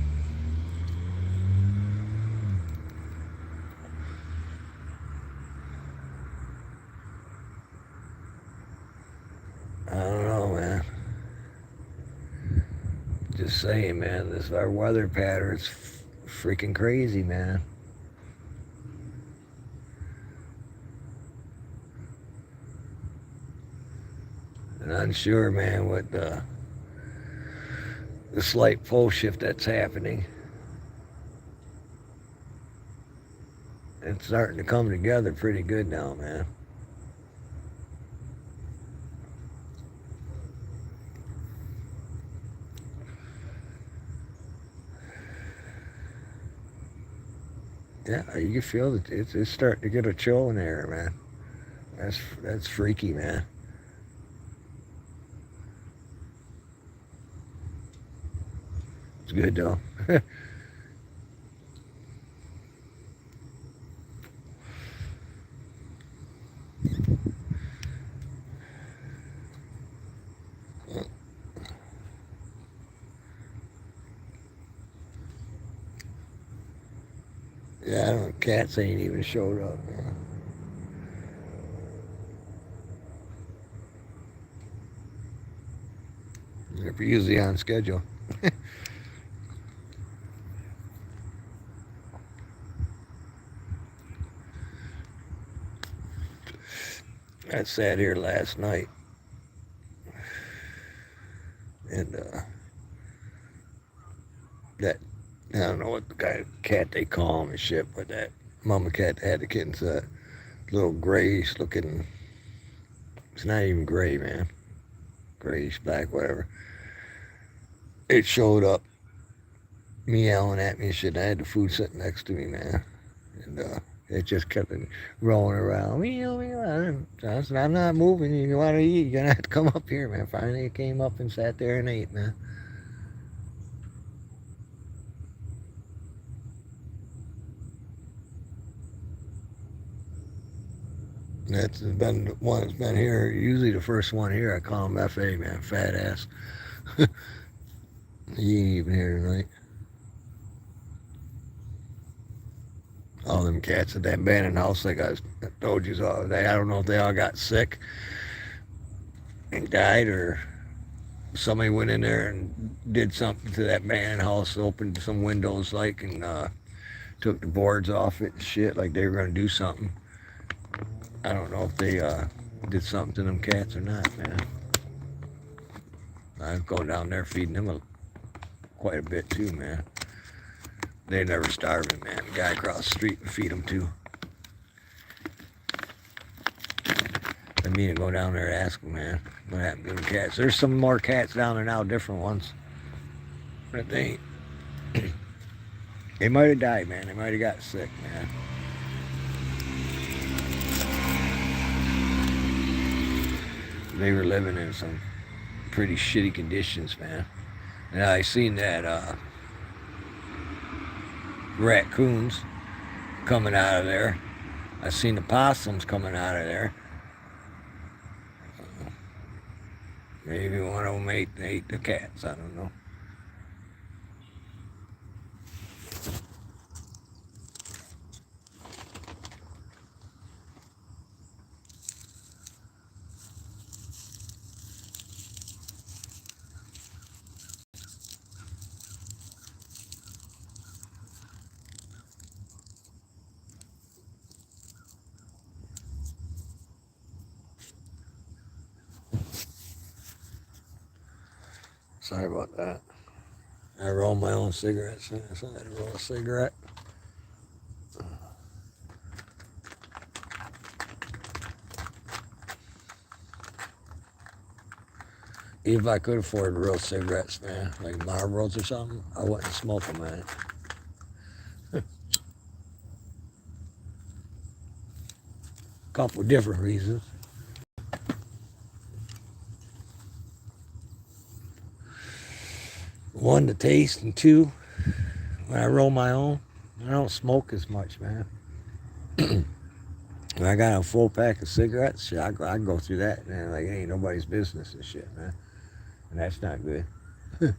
S1: I don't know, man. Just saying, man, our weather pattern's freaking crazy, man. And I'm sure, man, with the slight pole shift that's happening, it's starting to come together pretty good now, man. Yeah, you can feel it. It's starting to get a chill in there, man. That's freaky, man. It's good though. Yeah, I don't. Cats ain't even showed up, man. They're usually on schedule. I sat here last night, and that I don't know what the cat they call him and shit, but that mama cat that had the kittens, little grayish looking. It's not even gray, man. Grayish black, whatever. It showed up, meowing at me and shit. And I had the food sitting next to me, man, and it just kept rolling around. Meow, meow. I said, I'm not moving. You want to eat? You're gonna have to come up here, man. Finally, it came up and sat there and ate, man. That's been the one that's been here. Usually the first one here, I call him FA, man, fat ass. He ain't even here tonight. All them cats at that abandoned house, like I told you, I don't know if they all got sick and died, or somebody went in there and did something to that abandoned house, opened some windows, like, and took the boards off it and shit, like they were gonna do something. I don't know if they did something to them cats or not, man. I'd go down there feeding them quite a bit too, man. They never starving, man. The guy across the street would feed them too. I mean to go down there and ask them, man, what happened to the cats. There's some more cats down there now, different ones. But they ain't. They might have died, man. They might have got sick, man. They were living in some pretty shitty conditions, man. And I seen that raccoons coming out of there. I seen the possums coming out of there. Maybe one of them ate the cats. I don't know. Sorry about that. I roll my own cigarettes. So I had to roll a cigarette. If I could afford real cigarettes, man, like Marlboros or something, I wouldn't smoke them, man. Couple different reasons. One, the taste, and two, when I roll my own, I don't smoke as much, man. When I got a full pack of cigarettes, shit, I go through that, man, like it ain't nobody's business and shit, man. And that's not good. I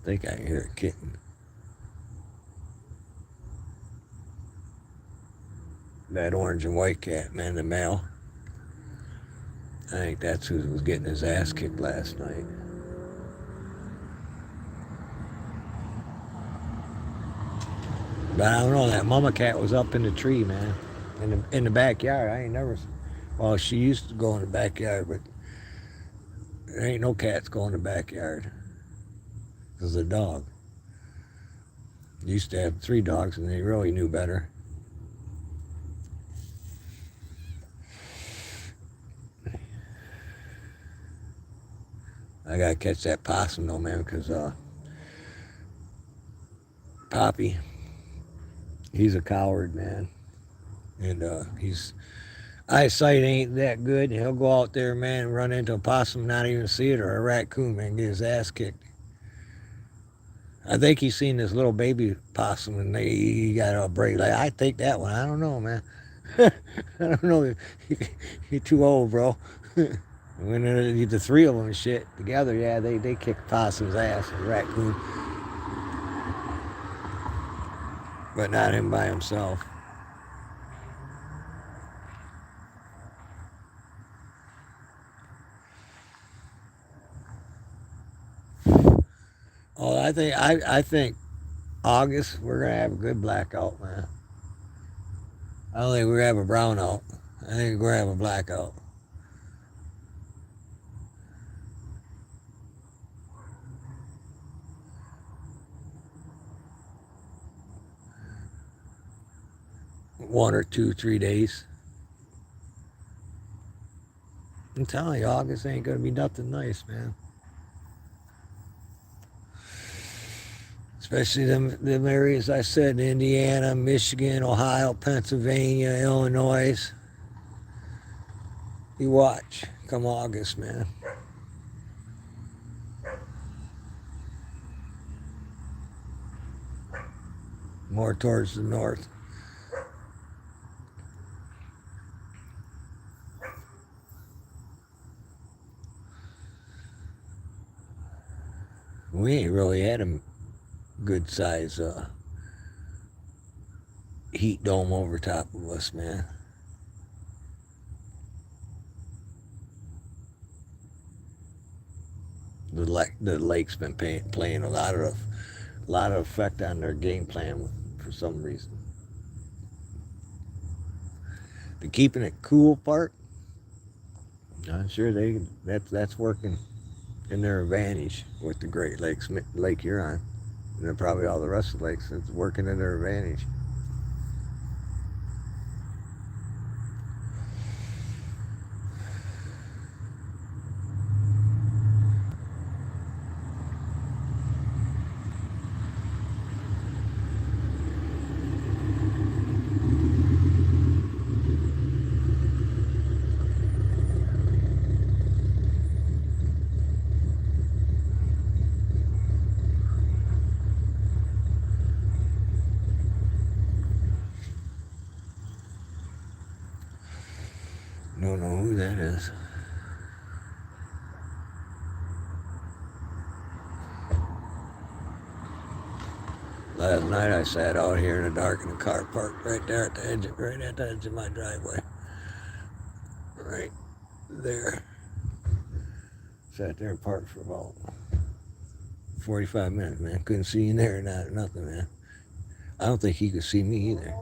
S1: think I can hear a kitten. That orange and white cat, man, the male. I think that's who was getting his ass kicked last night. But I don't know, that mama cat was up in the tree, man. In the backyard. I ain't never, well, she used to go in the backyard, but there ain't no cats go in the backyard. Because the dog. Used to have 3 dogs and they really knew better. I gotta catch that possum though, man, because Poppy, he's a coward, man. And his eyesight ain't that good. And he'll go out there, man, and run into a possum, not even see it, or a raccoon, man, get his ass kicked. I think he's seen this little baby possum and he got a break. Like, I take that one. I don't know, man. I don't know. You're too old, bro. When the 3 of them and shit together, yeah, they kick possum's ass, a raccoon. But not him by himself. Oh, I think August we're gonna have a good blackout, man. I don't think we're gonna have a brownout. I think we're gonna have a blackout. One or 2, 3 days. I'm telling you, August ain't gonna be nothing nice, man. Especially them areas I said, Indiana, Michigan, Ohio, Pennsylvania, Illinois. You watch, come August, man. More towards the north. We ain't really had a good size heat dome over top of us, man. The lake's been playing a lot of effect on their game plan for some reason. The keeping it cool part, I'm sure that's working in their advantage with the Great Lakes, Lake Huron, and then probably all the rest of the lakes. It's working in their advantage. Don't know who that is. Last night I sat out here in the dark in the car parked right there at the edge, right at the edge of my driveway. Right there. Sat there and parked for about 45 minutes, man. Couldn't see in there, nothing, man. I don't think he could see me either.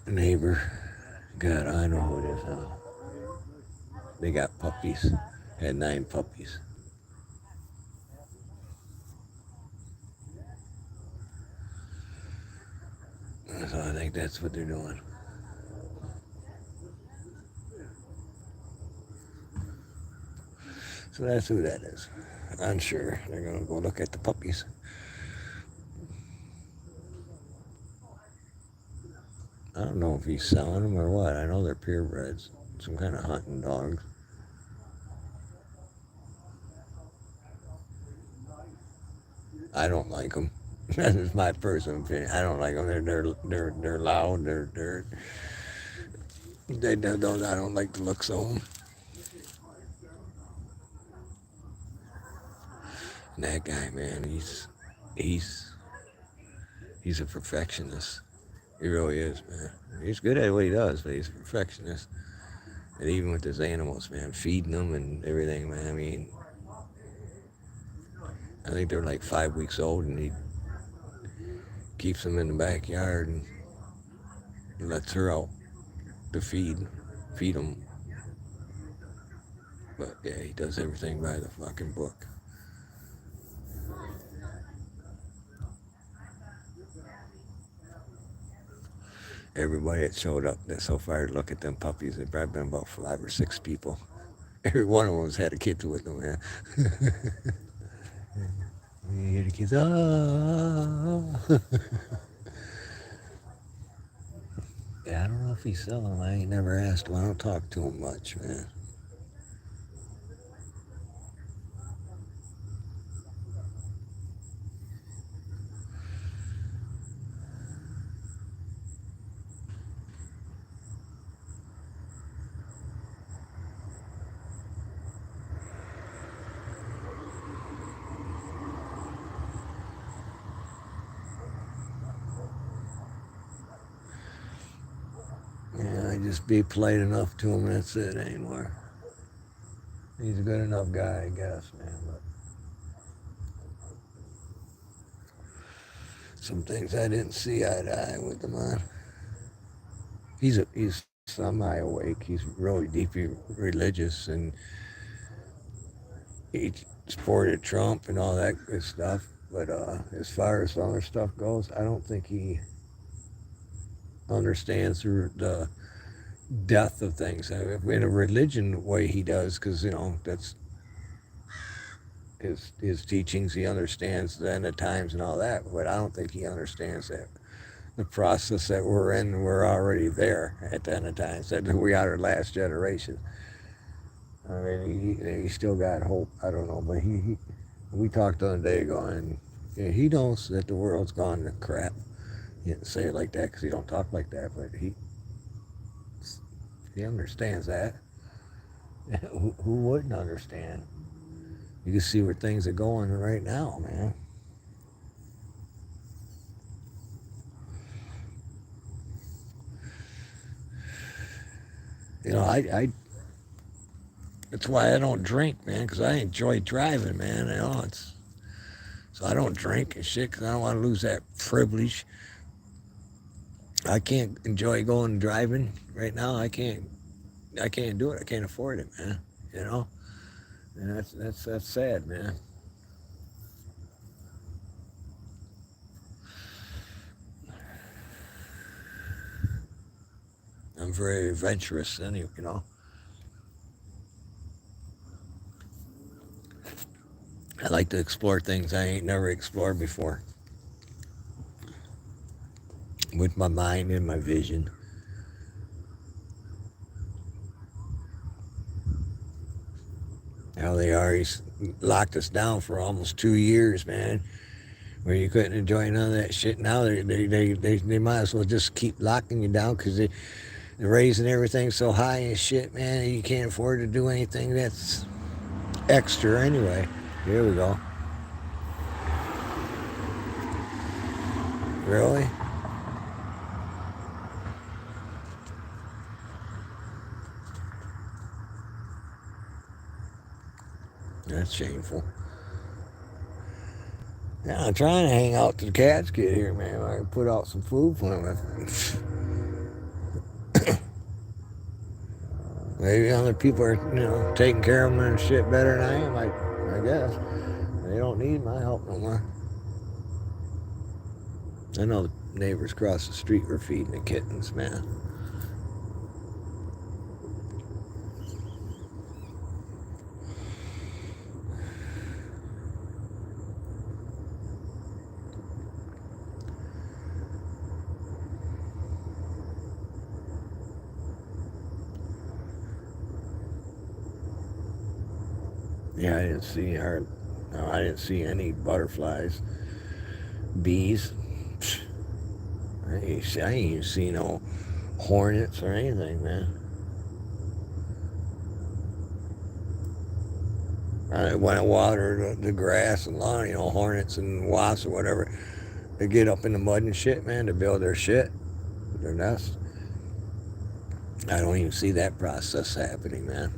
S1: Neighbor. God, I know who it is now. They got puppies. Had 9 puppies. So I think that's what they're doing. So that's who that is. I'm sure they're going to go look at the puppies. I don't know if he's selling them or what. I know they're purebreds. Some kind of hunting dogs. I don't like them. That is my personal opinion. I don't like them. They're loud. They don't. I don't like the looks of them. And that guy, man, he's a perfectionist. He really is, man. He's good at what he does, but he's a perfectionist. And even with his animals, man, feeding them and everything, man. I mean, I think they're like 5 weeks old, and he keeps them in the backyard and lets her out to feed them. But yeah, he does everything by the fucking book. Everybody that showed up that so far to look at them puppies, there's probably been about 5 or 6 people. Every one of them's had a kid with them, man. You hear the kids, ah. Yeah, I don't know if he's selling them. I ain't never asked him. I don't talk to him much, man. Yeah, I just be polite enough to him, that's it anymore. He's a good enough guy, I guess, man, but some things I didn't see eye to eye with him on. He's semi-awake. He's really deeply religious, and he supported Trump and all that good stuff. But as far as other stuff goes, I don't think he understands the depth of things. In a religion way, he does, because that's his teachings. He understands the end of times and all that. But I don't think he understands that the process that we're in. We're already there at the end of times. That we are the last generation. I mean, he still got hope. I don't know, but we talked the other day ago, and he knows that the world's gone to crap. He didn't say it like that because he don't talk like that, but he understands that. Who wouldn't understand? You can see where things are going right now, man. I that's why I don't drink, man, because I enjoy driving, man. So I don't drink and shit because I don't want to lose that privilege. I can't enjoy going and driving right now. I can't do it. I can't afford it, man. And that's sad, man. I'm very adventurous, anyway. I like to explore things I ain't never explored before. With my mind and my vision. How they already locked us down for almost 2 years, man. Where you couldn't enjoy none of that shit. Now they might as well just keep locking you down because they're raising everything so high and shit, man. You can't afford to do anything that's extra anyway. Here we go. Really? That's shameful. Yeah, I'm trying to hang out till the cats get here, man. I can put out some food for them. Maybe other people are, taking care of them and shit better than I am. I guess they don't need my help no more. I know the neighbors across the street were feeding the kittens, man. Yeah, I didn't see any butterflies, bees. I ain't even see no hornets or anything, man. When I water the grass and lawn, hornets and wasps or whatever, they get up in the mud and shit, man, to build their shit, their nest. I don't even see that process happening, man.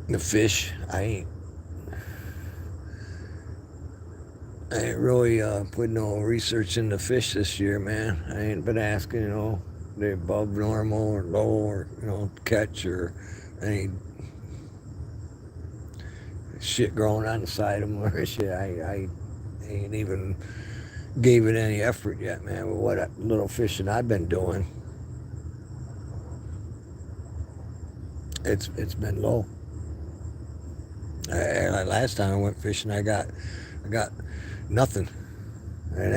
S1: The fish, I ain't really put no research into fish this year, man. I ain't been asking, they above normal or low or, catch or any shit growing on the side of them or shit. I ain't even gave it any effort yet, man. With what little fishing I've been doing, it's been low. Last time I went fishing, I got nothing. And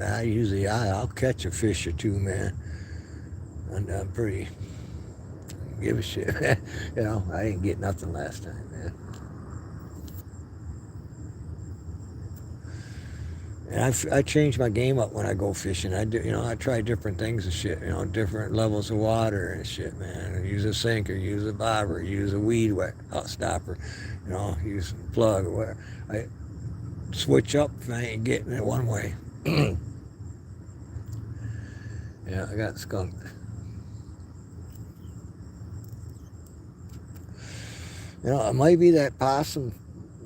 S1: I usually I'll catch a fish or two, man. And I'm pretty give a shit. I didn't get nothing last time, man. And I change my game up when I go fishing. I do, I try different things and shit. Different levels of water and shit, man. I use a sinker, use a bobber, use a weed stopper, use a plug or whatever. I switch up if I ain't getting it one way. Yeah, I got skunked. It might be that possum,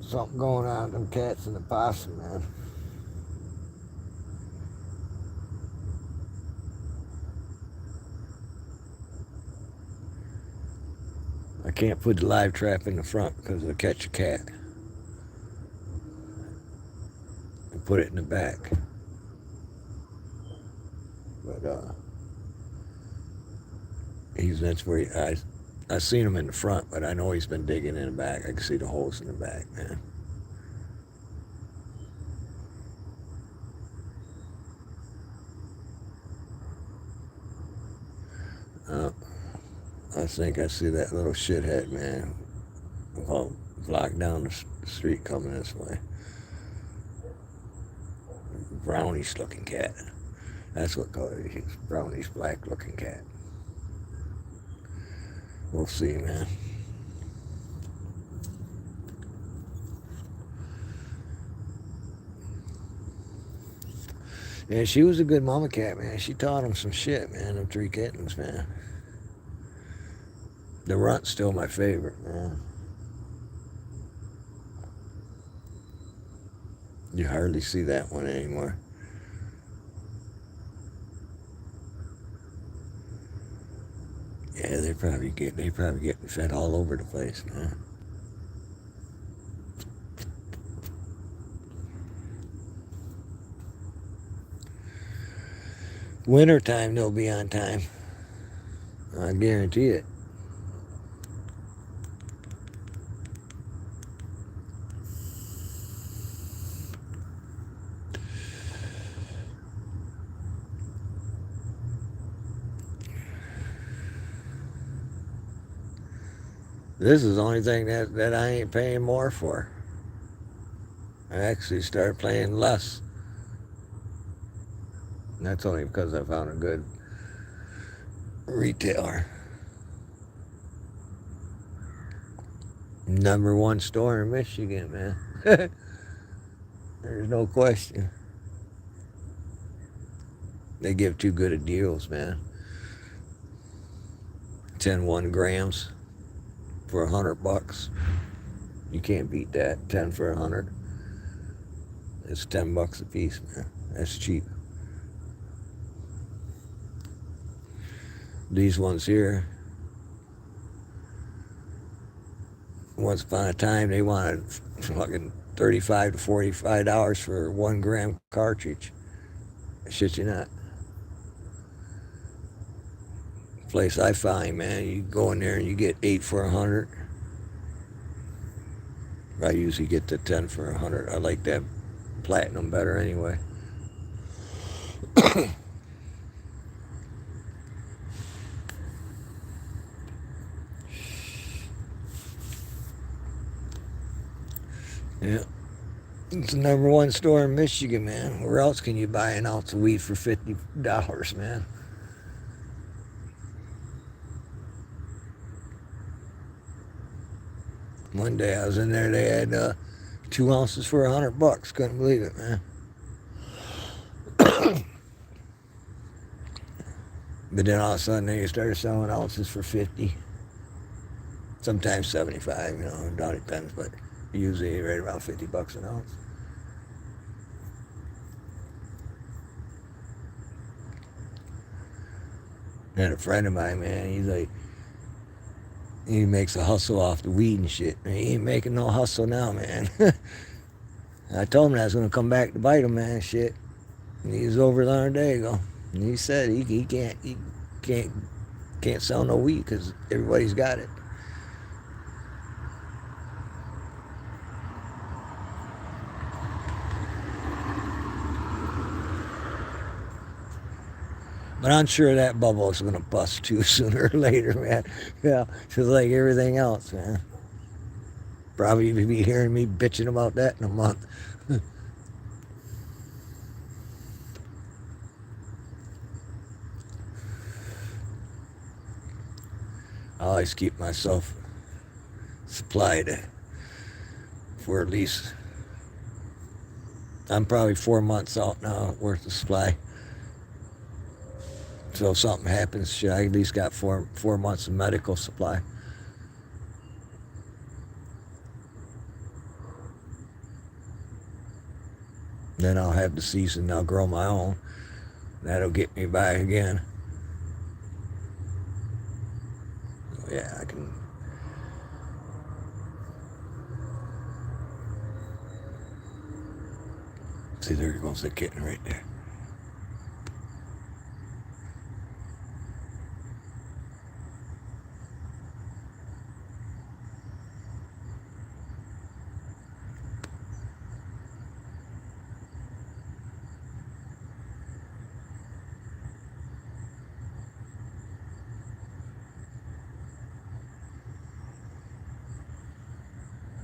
S1: something going on with them cats and the possum, man. I can't put the live trap in the front because it'll catch a cat. And put it in the back. But that's where I seen him in the front, but I know he's been digging in the back. I can see the holes in the back, man. I think I see that little shithead, man. Block down the street coming this way. Brownish looking cat. That's what it is. Brownish black looking cat. We'll see, man. Yeah, she was a good mama cat, man. She taught him some shit, man. Them 3 kittens, man. The runt's still my favorite, man. You hardly see that one anymore. Yeah, they probably getting fed all over the place, man. Wintertime they'll be on time. I guarantee it. This is the only thing that I ain't paying more for. I actually started paying less. And that's only because I found a good retailer. #1 store in Michigan, man. There's no question. They give too good of deals, man. 10 1 grams for $100. You can't beat that. 10 for 100. It's $10 a piece, man. That's cheap. These ones here, once upon a time, they wanted fucking $35 to $45 for a 1 gram cartridge. Shit you not. Place I find, man, you go in there and you get 8 for 100. I usually get the 10 for 100. I like that platinum better anyway. Yeah. It's the #1 store in Michigan, man. Where else can you buy an ounce of weed for $50, man? One day I was in there, they had 2 ounces for $100. Couldn't believe it, man. But then all of a sudden they started selling ounces for 50. Sometimes 75, it all depends, but usually right around $50 an ounce. And a friend of mine, man, he's like, he makes a hustle off the weed and shit. And he ain't making no hustle now, man. I told him I was going to come back to bite him, man, shit. And he was over there a day ago. And he said he can't sell no weed because everybody's got it. But I'm sure that bubble is going to bust too sooner or later, man. Yeah, just like everything else, man. Probably you'll be hearing me bitching about that in a month. I always keep myself supplied for at least, I'm probably 4 months out now worth of supply. So if something happens, shit, I at least got four months of medical supply. Then I'll have the season, I'll grow my own. That'll get me by again. So yeah, I can. See, there goes the kitten right there.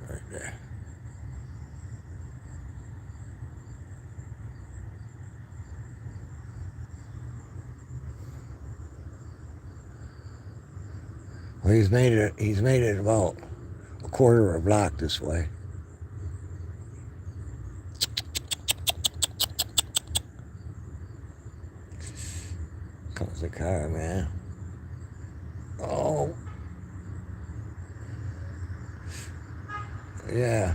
S1: Right there. Well, he's made it about a quarter of a block this way. Comes the car, man. Oh. Yeah.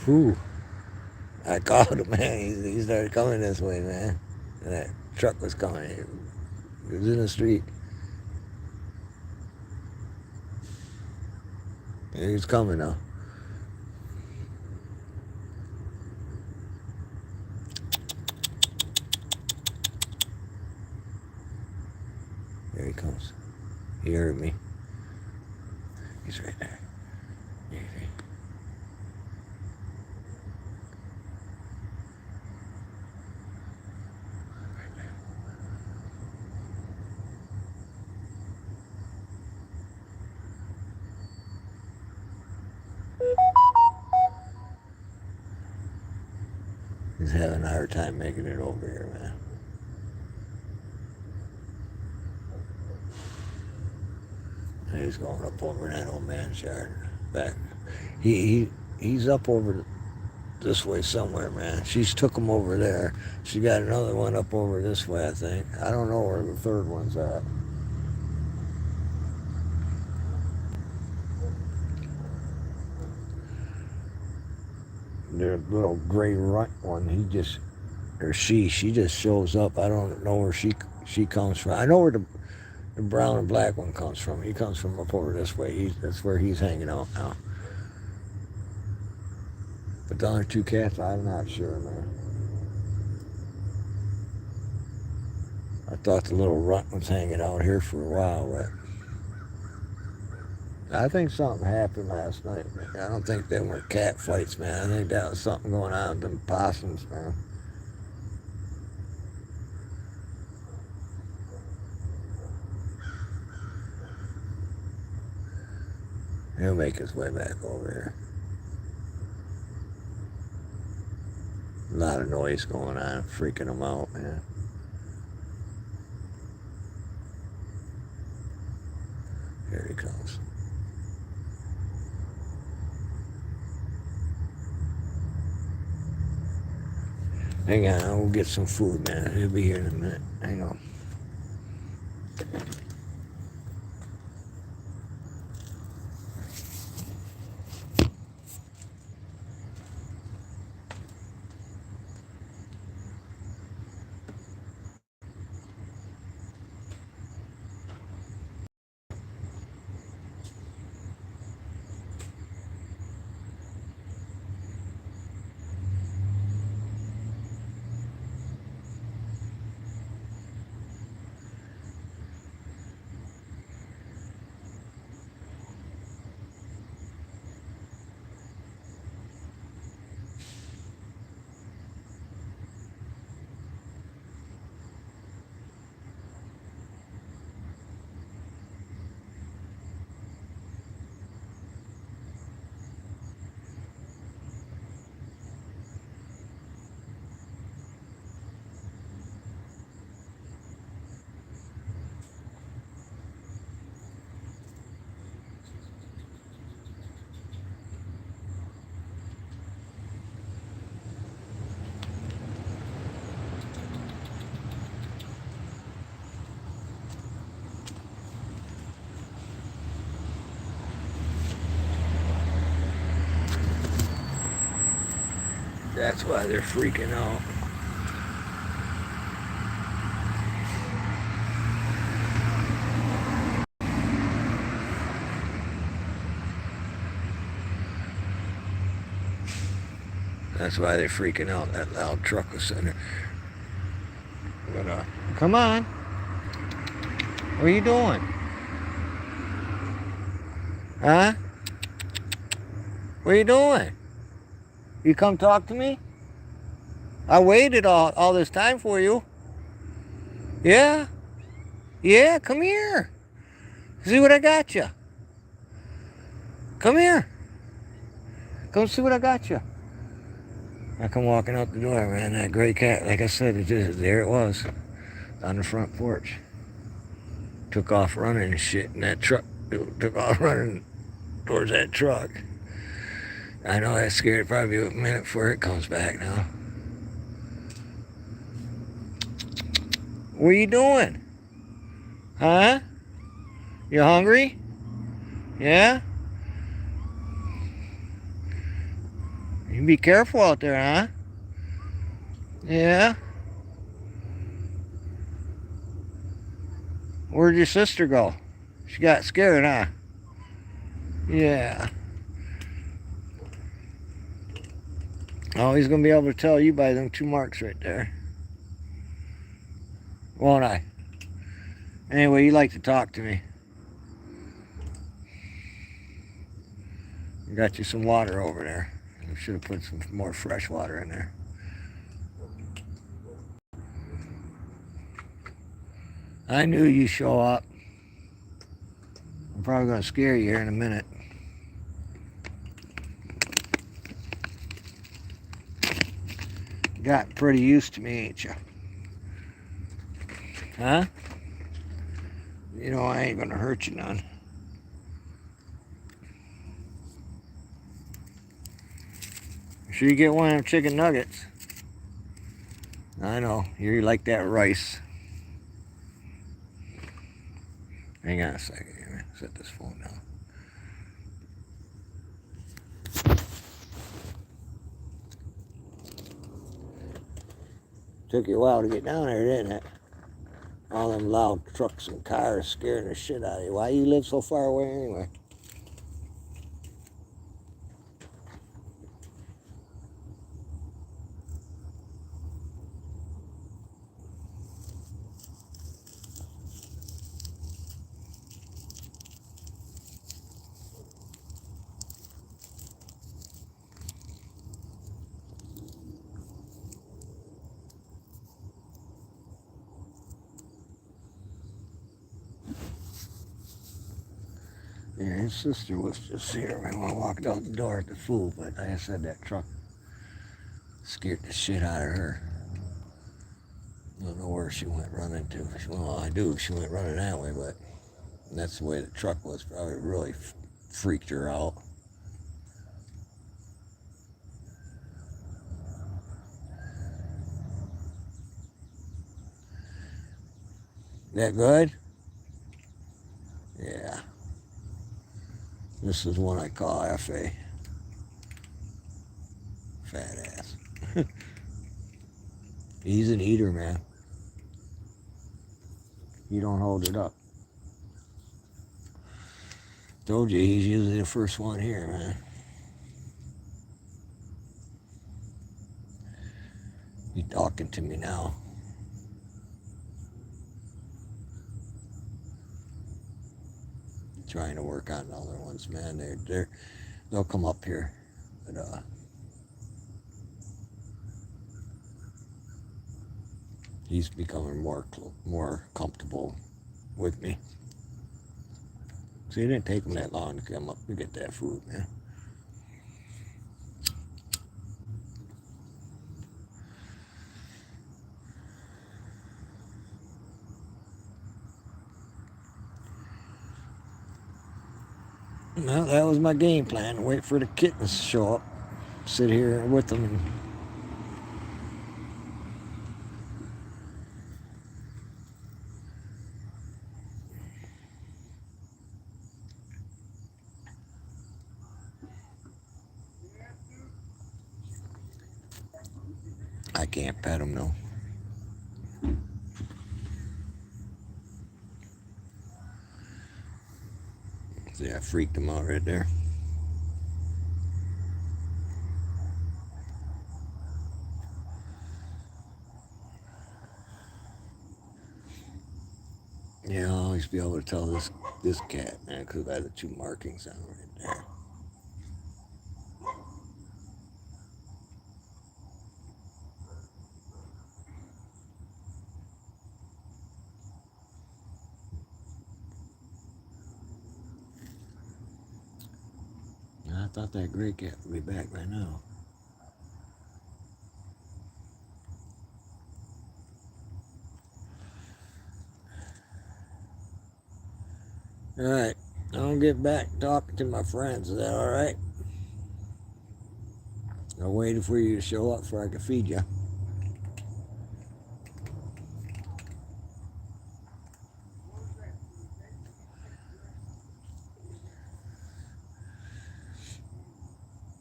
S1: Whew. I called him, man. He started coming this way, man. And that truck was coming. He was in the street. And he's coming now. There he comes. He heard me. He's right there. You see? He's having a hard time making it over here, man. He's going up over in that old man's yard. Back. He's up over this way somewhere, man. She's took him over there. She got another one up over this way, I think. I don't know where the third one's at. Their little gray runt one, she just shows up. I don't know where she comes from. I know where the brown and black one comes from. He comes from up over this way. That's where he's hanging out now. But the other two cats, I'm not sure, man. I thought the little runt was hanging out here for a while, but I think something happened last night, man. I don't think they were cat fights, man. I think that was something going on with them possums, man. He'll make his way back over here. A lot of noise going on, freaking him out, man. Here he comes. Hang on, we'll get some food, man. He'll be here in a minute. Hang on. That's why they're freaking out. That's why they're freaking out. That loud truck was in there. But, come on. What are you doing? Huh? What are you doing? You come talk to me? I waited all this time for you. Yeah? Yeah, come here. See what I got you. Come here. Come see what I got you. I come walking out the door, man. That gray cat, like I said, there it was. On the front porch. Took off running and shit in that truck. Took off running towards that truck. I know that scared probably a minute before it comes back now. What are you doing? Huh? You hungry? Yeah? You be careful out there, huh? Yeah? Where'd your sister go? She got scared, huh? Yeah. Oh, he's going to be able to tell you by them 2 marks right there. Won't I? Anyway, you like to talk to me. Got you some water over there. I should have put some more fresh water in there. I knew you'd show up. I'm probably going to scare you here in a minute. Got pretty used to me, ain't you? Huh? You know I ain't going to hurt you none. Sure you get one of them chicken nuggets. I know, you like that rice. Hang on a second here. Set this phone down. Took you a while to get down there, didn't it? All them loud trucks and cars scaring the shit out of you. Why you live so far away anyway? Yeah, his sister was just here when I walked out the door at the food, but like I said, that truck scared the shit out of her. I don't know where she went running to. Well, I do. She went running that way, but that's the way the truck was. Probably really freaked her out. That good? Yeah. This is one I call FA. Fat ass. He's an eater, man. He don't hold it up. Told you, he's usually the first one here, man. He's talking to me now. Trying to work on other ones, man. They'll come up here, but he's becoming more comfortable with me. See, it didn't take him that long to come up to get that food, man. Well, that was my game plan. Wait for the kittens to show up. Sit here with them and I can't pet them, though. See, I freaked them out right there. Yeah, I'll always be able to tell this cat, man, because I have the two markings on right there. I thought that gray cat would be back by now. Alright, I'll get back talking to my friends. Is that alright? I'll wait for you to show up so I can feed you.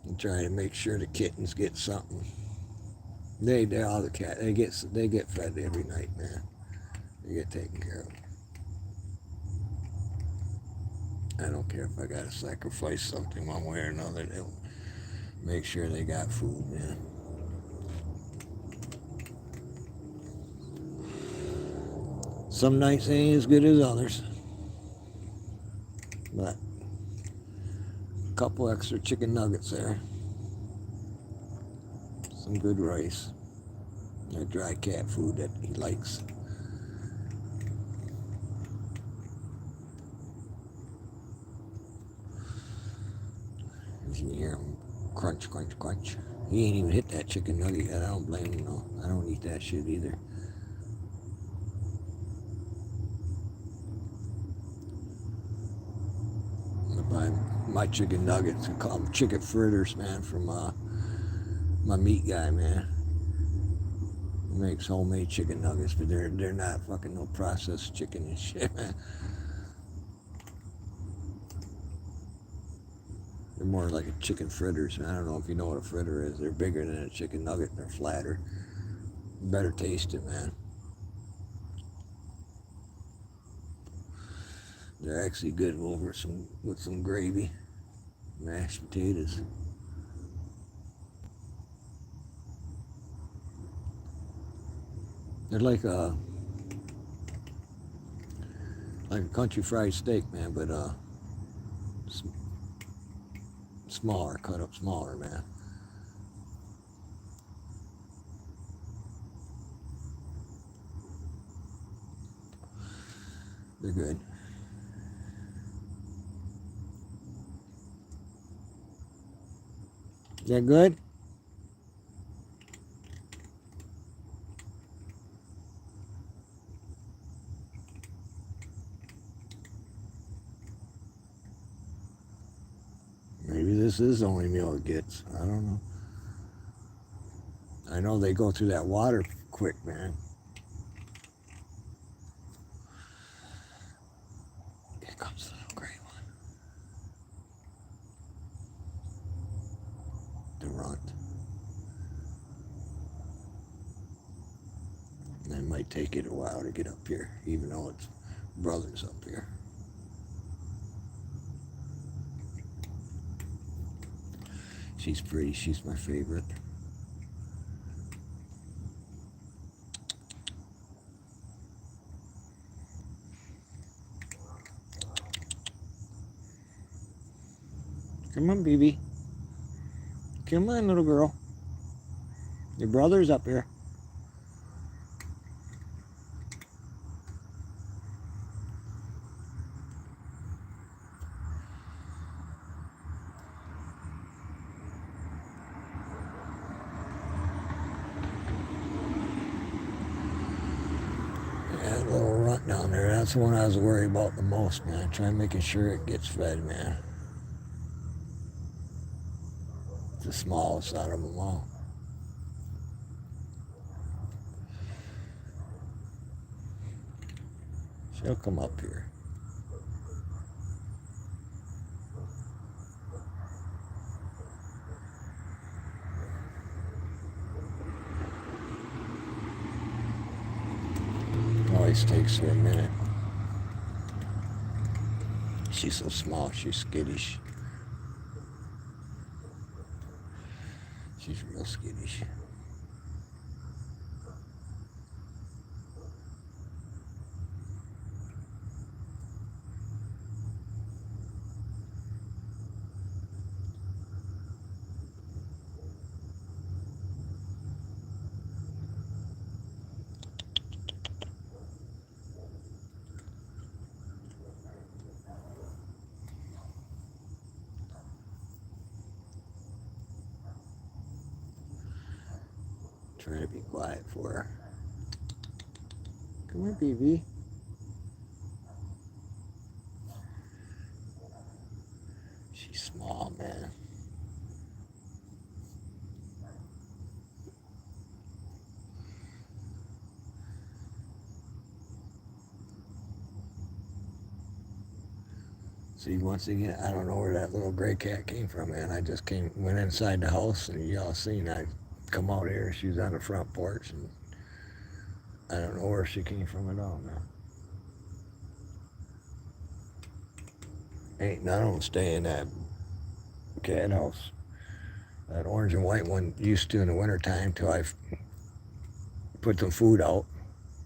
S1: I'm trying to make sure the kittens get something. They're all the cat. They get fed every night, man. They get taken care of. I don't care if I gotta sacrifice something one way or another. They'll make sure they got food, man. Some nights ain't as good as others, but a couple extra chicken nuggets there. Some good rice. That dry cat food that he likes. You can hear him crunch, crunch, crunch. He ain't even hit that chicken nugget yet. I don't blame him, though. I don't eat that shit either. I buy my chicken nuggets. I call them chicken fritters, man, from my meat guy, man. He makes homemade chicken nuggets, but they're not fucking no processed chicken and shit, man. They're more like a chicken fritters. I don't know if you know what a fritter is. They're bigger than a chicken nugget. They're flatter. Better tasted, man. They're actually good with some gravy, mashed potatoes. They're like a country fried steak, man, but smaller, cut up smaller, man. They're good. Is that good? Maybe this is the only meal it gets. I don't know. I know they go through that water quick, man. Here comes the little gray one. The runt. And it might take it a while to get up here, even though its brother's up here. She's pretty. She's my favorite. Come on, baby. Come on, little girl. Your brother's up here. That little runt down there, that's the one I was worried about the most, man. Trying making sure it gets fed, man. It's the smallest out of them all. She'll come up here. Always takes her a minute. She's so small, she's skittish. She's real skittish. Trying to be quiet for her. Come here, baby. She's small, man. See, once again, I don't know where that little gray cat came from, man. I just went inside the house, and y'all seen I come out here. She was on the front porch, and I don't know where she came from at all, man. Ain't none of them stay in that cat house. That orange and white one used to in the wintertime till I put some food out.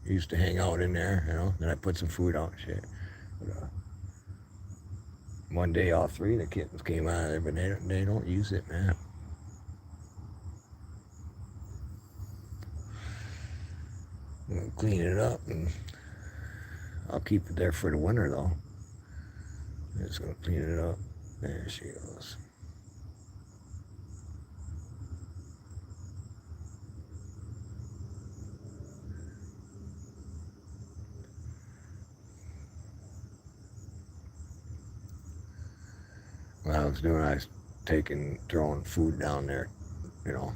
S1: Used to hang out in there, you know. Then I put some food out and shit. But, one day all three of the kittens came out of there, but they don't use it, man. I'm gonna clean it up, and I'll keep it there for the winter, though. I'm just gonna clean it up. There she goes. What I was doing, I was throwing food down there, you know,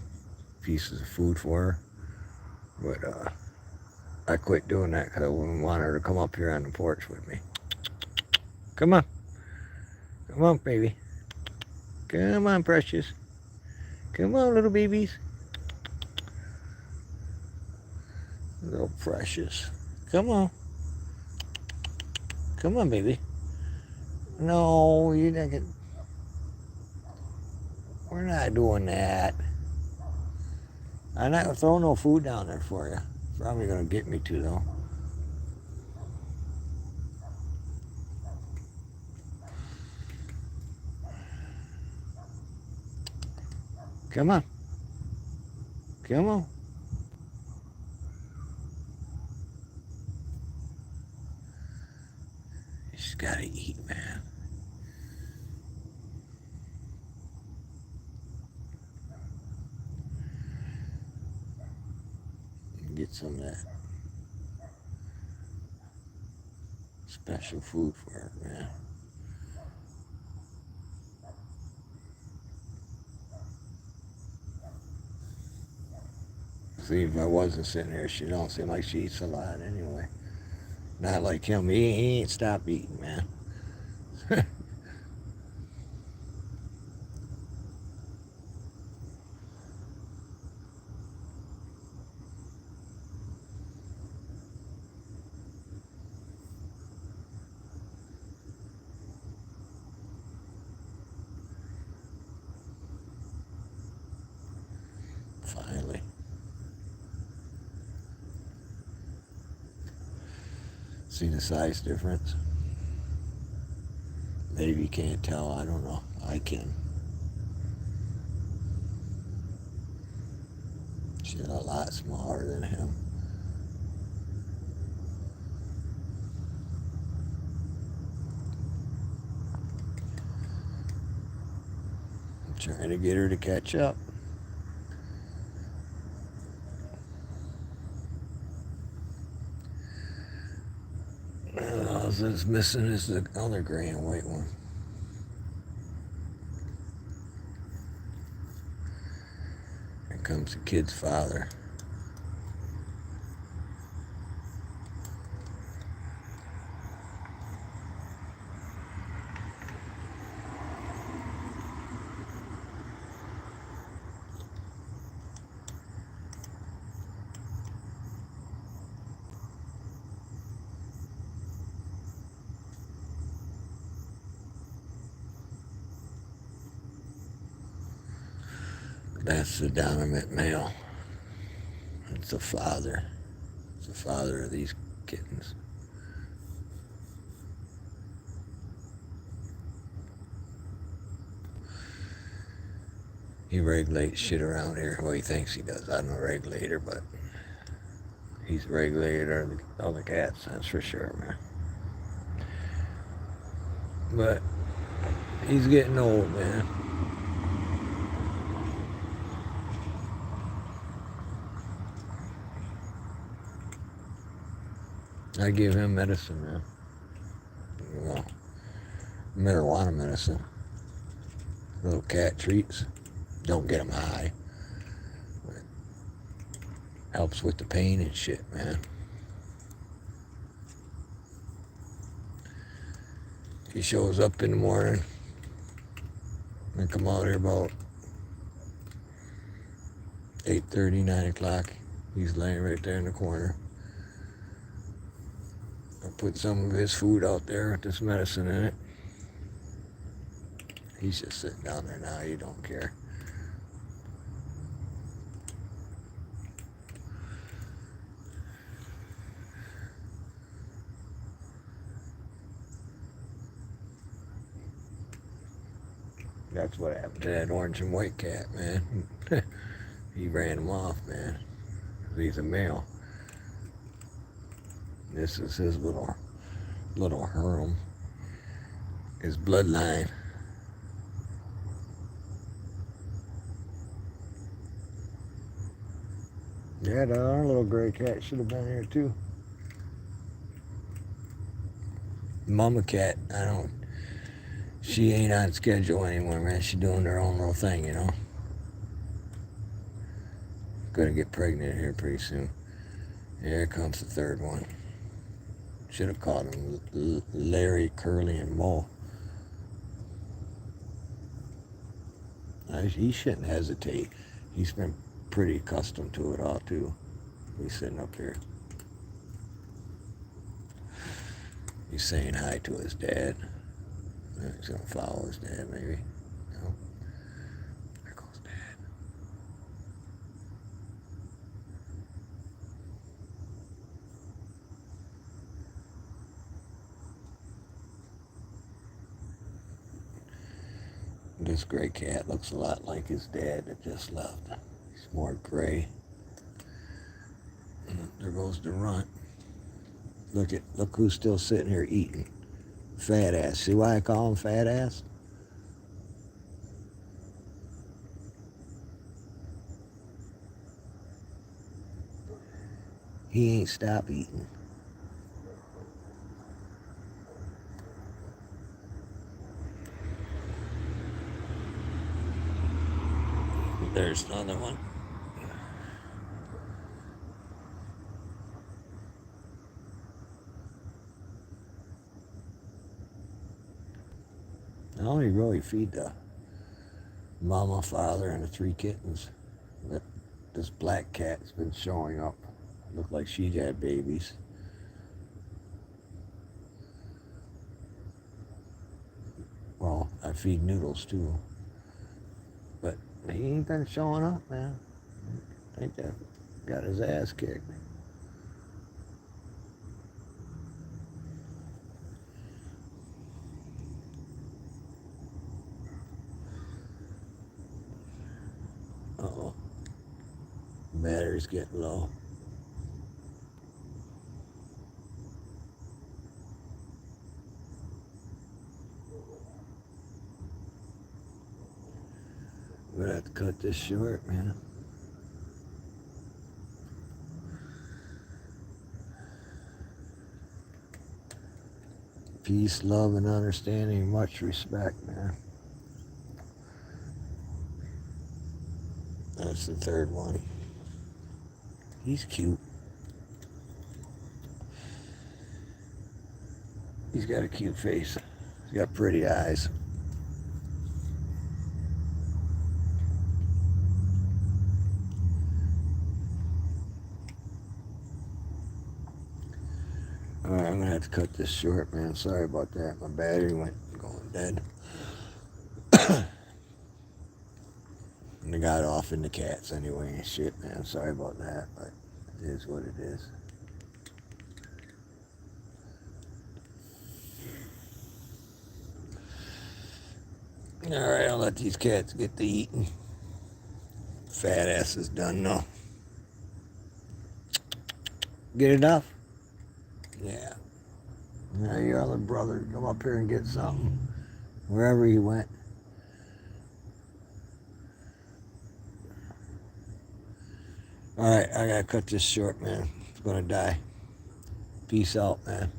S1: pieces of food for her. But I quit doing that because I wouldn't want her to come up here on the porch with me. Come on. Come on, baby. Come on, precious. Come on, little babies. Little precious. Come on. Come on, baby. No, you're not gonna... We're not doing that. I'm not gonna throw no food down there for you. Probably gonna get me to, though. Come on. Come on. You just gotta eat, man. Get some of that special food for her, man. See, if I wasn't sitting there, she don't seem like she eats a lot anyway. Not like him. He ain't stopped eating, man. Finally. See the size difference? Maybe you can't tell. I don't know. I can. She's a lot smaller than him. I'm trying to get her to catch up. All that's missing is the other gray and white one. Here comes the kid's father. That's the dominant male. It's the father. It's the father of these kittens. He regulates shit around here. Well, he thinks he does. I don't regulate her, but he's regulated all the cats, that's for sure, man. But he's getting old, man. I give him medicine, man. Well, marijuana medicine. Little cat treats. Don't get him high. But helps with the pain and shit, man. He shows up in the morning. I come out here about 8:30, 9 o'clock. He's laying right there in the corner. I put some of his food out there with this medicine in it. He's just sitting down there now. He don't care. That's what happened to that orange and white cat, man. He ran him off, man. He's a male. This is his little harem. His bloodline. Yeah, the other little gray cat should have been here too. Mama cat, she ain't on schedule anymore, man. She's doing her own little thing, you know. Gonna get pregnant here pretty soon. Here comes the third one. Should have called him Larry, Curly, and Mo. He shouldn't hesitate. He's been pretty accustomed to it all too. He's sitting up here. He's saying hi to his dad. He's gonna follow his dad, maybe. No. There goes Dad. This gray cat looks a lot like his dad that just left. He's more gray. There goes the runt. Look who's still sitting here eating. Fat ass. See why I call him fat ass? He ain't stopped eating. There's another one. I only really feed the mama, father, and the 3 kittens. But this black cat's been showing up. Look like she had babies. Well, I feed Noodles too. But he ain't been showing up, man. I think that got his ass kicked. Uh-oh. Battery's getting low. We're gonna have to cut this short, man. Peace, love, and understanding. Much respect, man. That's the third one. He's cute. He's got a cute face. He's got pretty eyes. Alright, I'm gonna have to cut this short, man. Sorry about that. My battery went going dead. And I got off in the cats anyway and shit, man. Sorry about that, but it is what it is. Alright, I'll let these cats get to eating. Fat ass is done now. Get enough? Yeah. Now your other brother come up here and get something. Wherever he went. Alright, I gotta cut this short, man. It's gonna die. Peace out, man.